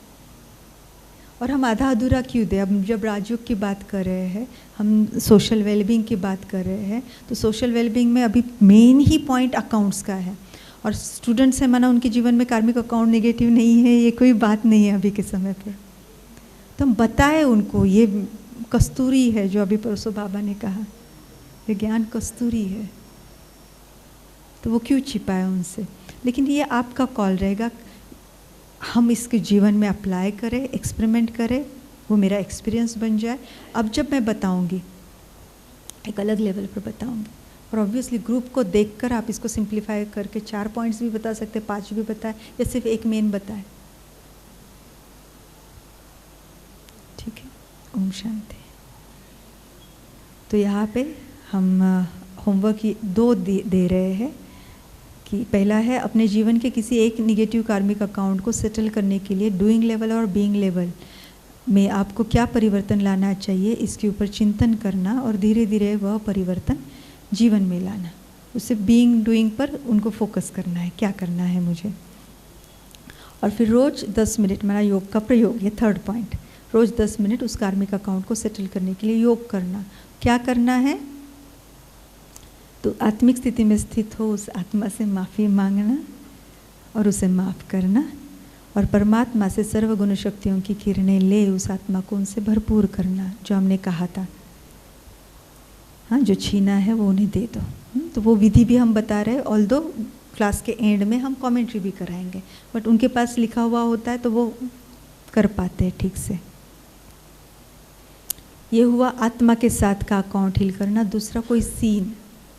और हम आधा अधूरा क्यों दे? अब जब राजयोग की बात कर रहे हैं, हम सोशल वेलबींग की बात कर रहे हैं, तो सोशल वेलबींग में अभी मेन ही पॉइंट अकाउंट्स का है। और स्टूडेंट्स हैं माना उनके जीवन में कार्मिक अकाउंट नेगेटिव नहीं है, ये कोई बात नहीं है अभी के समय पे। तो हम बताएं उनको ये कस्तूरी है, जो अभी परसों बाबा ने कहा ये ज्ञान कस्तूरी है, तो वो क्यों छिपाए उनसे। लेकिन ये आपका कॉल रहेगा, हम इसके जीवन में अप्लाई करें, एक्सपेरिमेंट करें, वो मेरा एक्सपीरियंस बन जाए। अब जब मैं बताऊंगी एक अलग लेवल पर बताऊंगी, और ऑब्वियसली ग्रुप को देखकर आप इसको सिंप्लीफाई करके 4 पॉइंट्स भी बता सकते, 5 भी बताए, या सिर्फ एक मेन बताए। ठीक है, ओम शांति। तो यहाँ पे हम होमवर्क 2 दे रहे हैं कि पहला है अपने जीवन के किसी एक निगेटिव कार्मिक अकाउंट को सेटल करने के लिए डूइंग लेवल और बीइंग लेवल में आपको क्या परिवर्तन लाना चाहिए, इसके ऊपर चिंतन करना और धीरे धीरे वह परिवर्तन जीवन में लाना। उससे बीइंग डूइंग पर उनको फोकस करना है, क्या करना है मुझे। और फिर रोज़ 10 मिनट, मेरा योग का प्रयोग, ये 3rd पॉइंट, रोज़ 10 मिनट उस कार्मिक अकाउंट को सेटल करने के लिए योग करना। क्या करना है, तो आत्मिक स्थिति में स्थित हो उस आत्मा से माफ़ी मांगना और उसे माफ़ करना, और परमात्मा से सर्वगुण शक्तियों की किरणें ले उस आत्मा को उनसे भरपूर करना, जो हमने कहा था। हाँ, जो छीना है वो उन्हें दे दो। तो वो विधि भी हम बता रहे हैं, ऑल्दो क्लास के एंड में हम कमेंट्री भी कराएंगे, बट उनके पास लिखा हुआ होता है तो वो कर पाते हैं ठीक से। ये हुआ आत्मा के साथ का अकाउंट हील करना। दूसरा, कोई सीन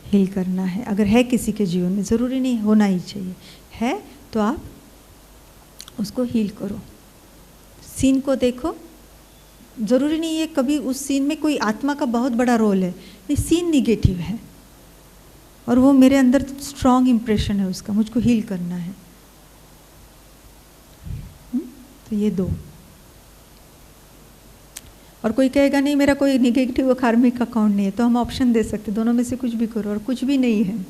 हील करना है, अगर है किसी के जीवन में, ज़रूरी नहीं होना ही चाहिए, है तो आप उसको हील करो। सीन को देखो, ज़रूरी नहीं है कभी उस सीन में कोई आत्मा का बहुत बड़ा रोल है, नहीं, सीन निगेटिव है और वो मेरे अंदर स्ट्रॉन्ग इम्प्रेशन है उसका, मुझको हील करना है। तो ये 2। और कोई कहेगा नहीं मेरा कोई निगेटिव कार्मिक अकाउंट नहीं है, तो हम ऑप्शन दे सकते, दोनों में से कुछ भी करो, और कुछ भी नहीं है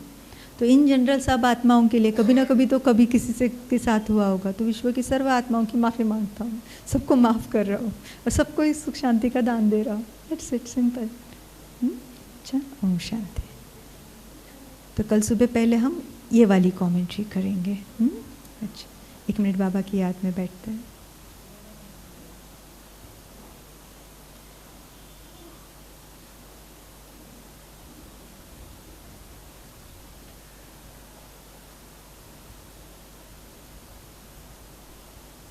तो इन जनरल सब आत्माओं के लिए कभी ना कभी तो कभी किसी से के साथ हुआ होगा, तो विश्व की सर्व आत्माओं की माफ़ी मांगता हूँ, सबको माफ़ कर रहा हूँ और सबको इस सुख शांति का दान दे रहा हूँ। It's it simple. अच्छा, ओम शांति। तो कल सुबह पहले हम ये वाली कमेंट्री करेंगे। अच्छा, 1 मिनट बाबा की याद में बैठते हैं।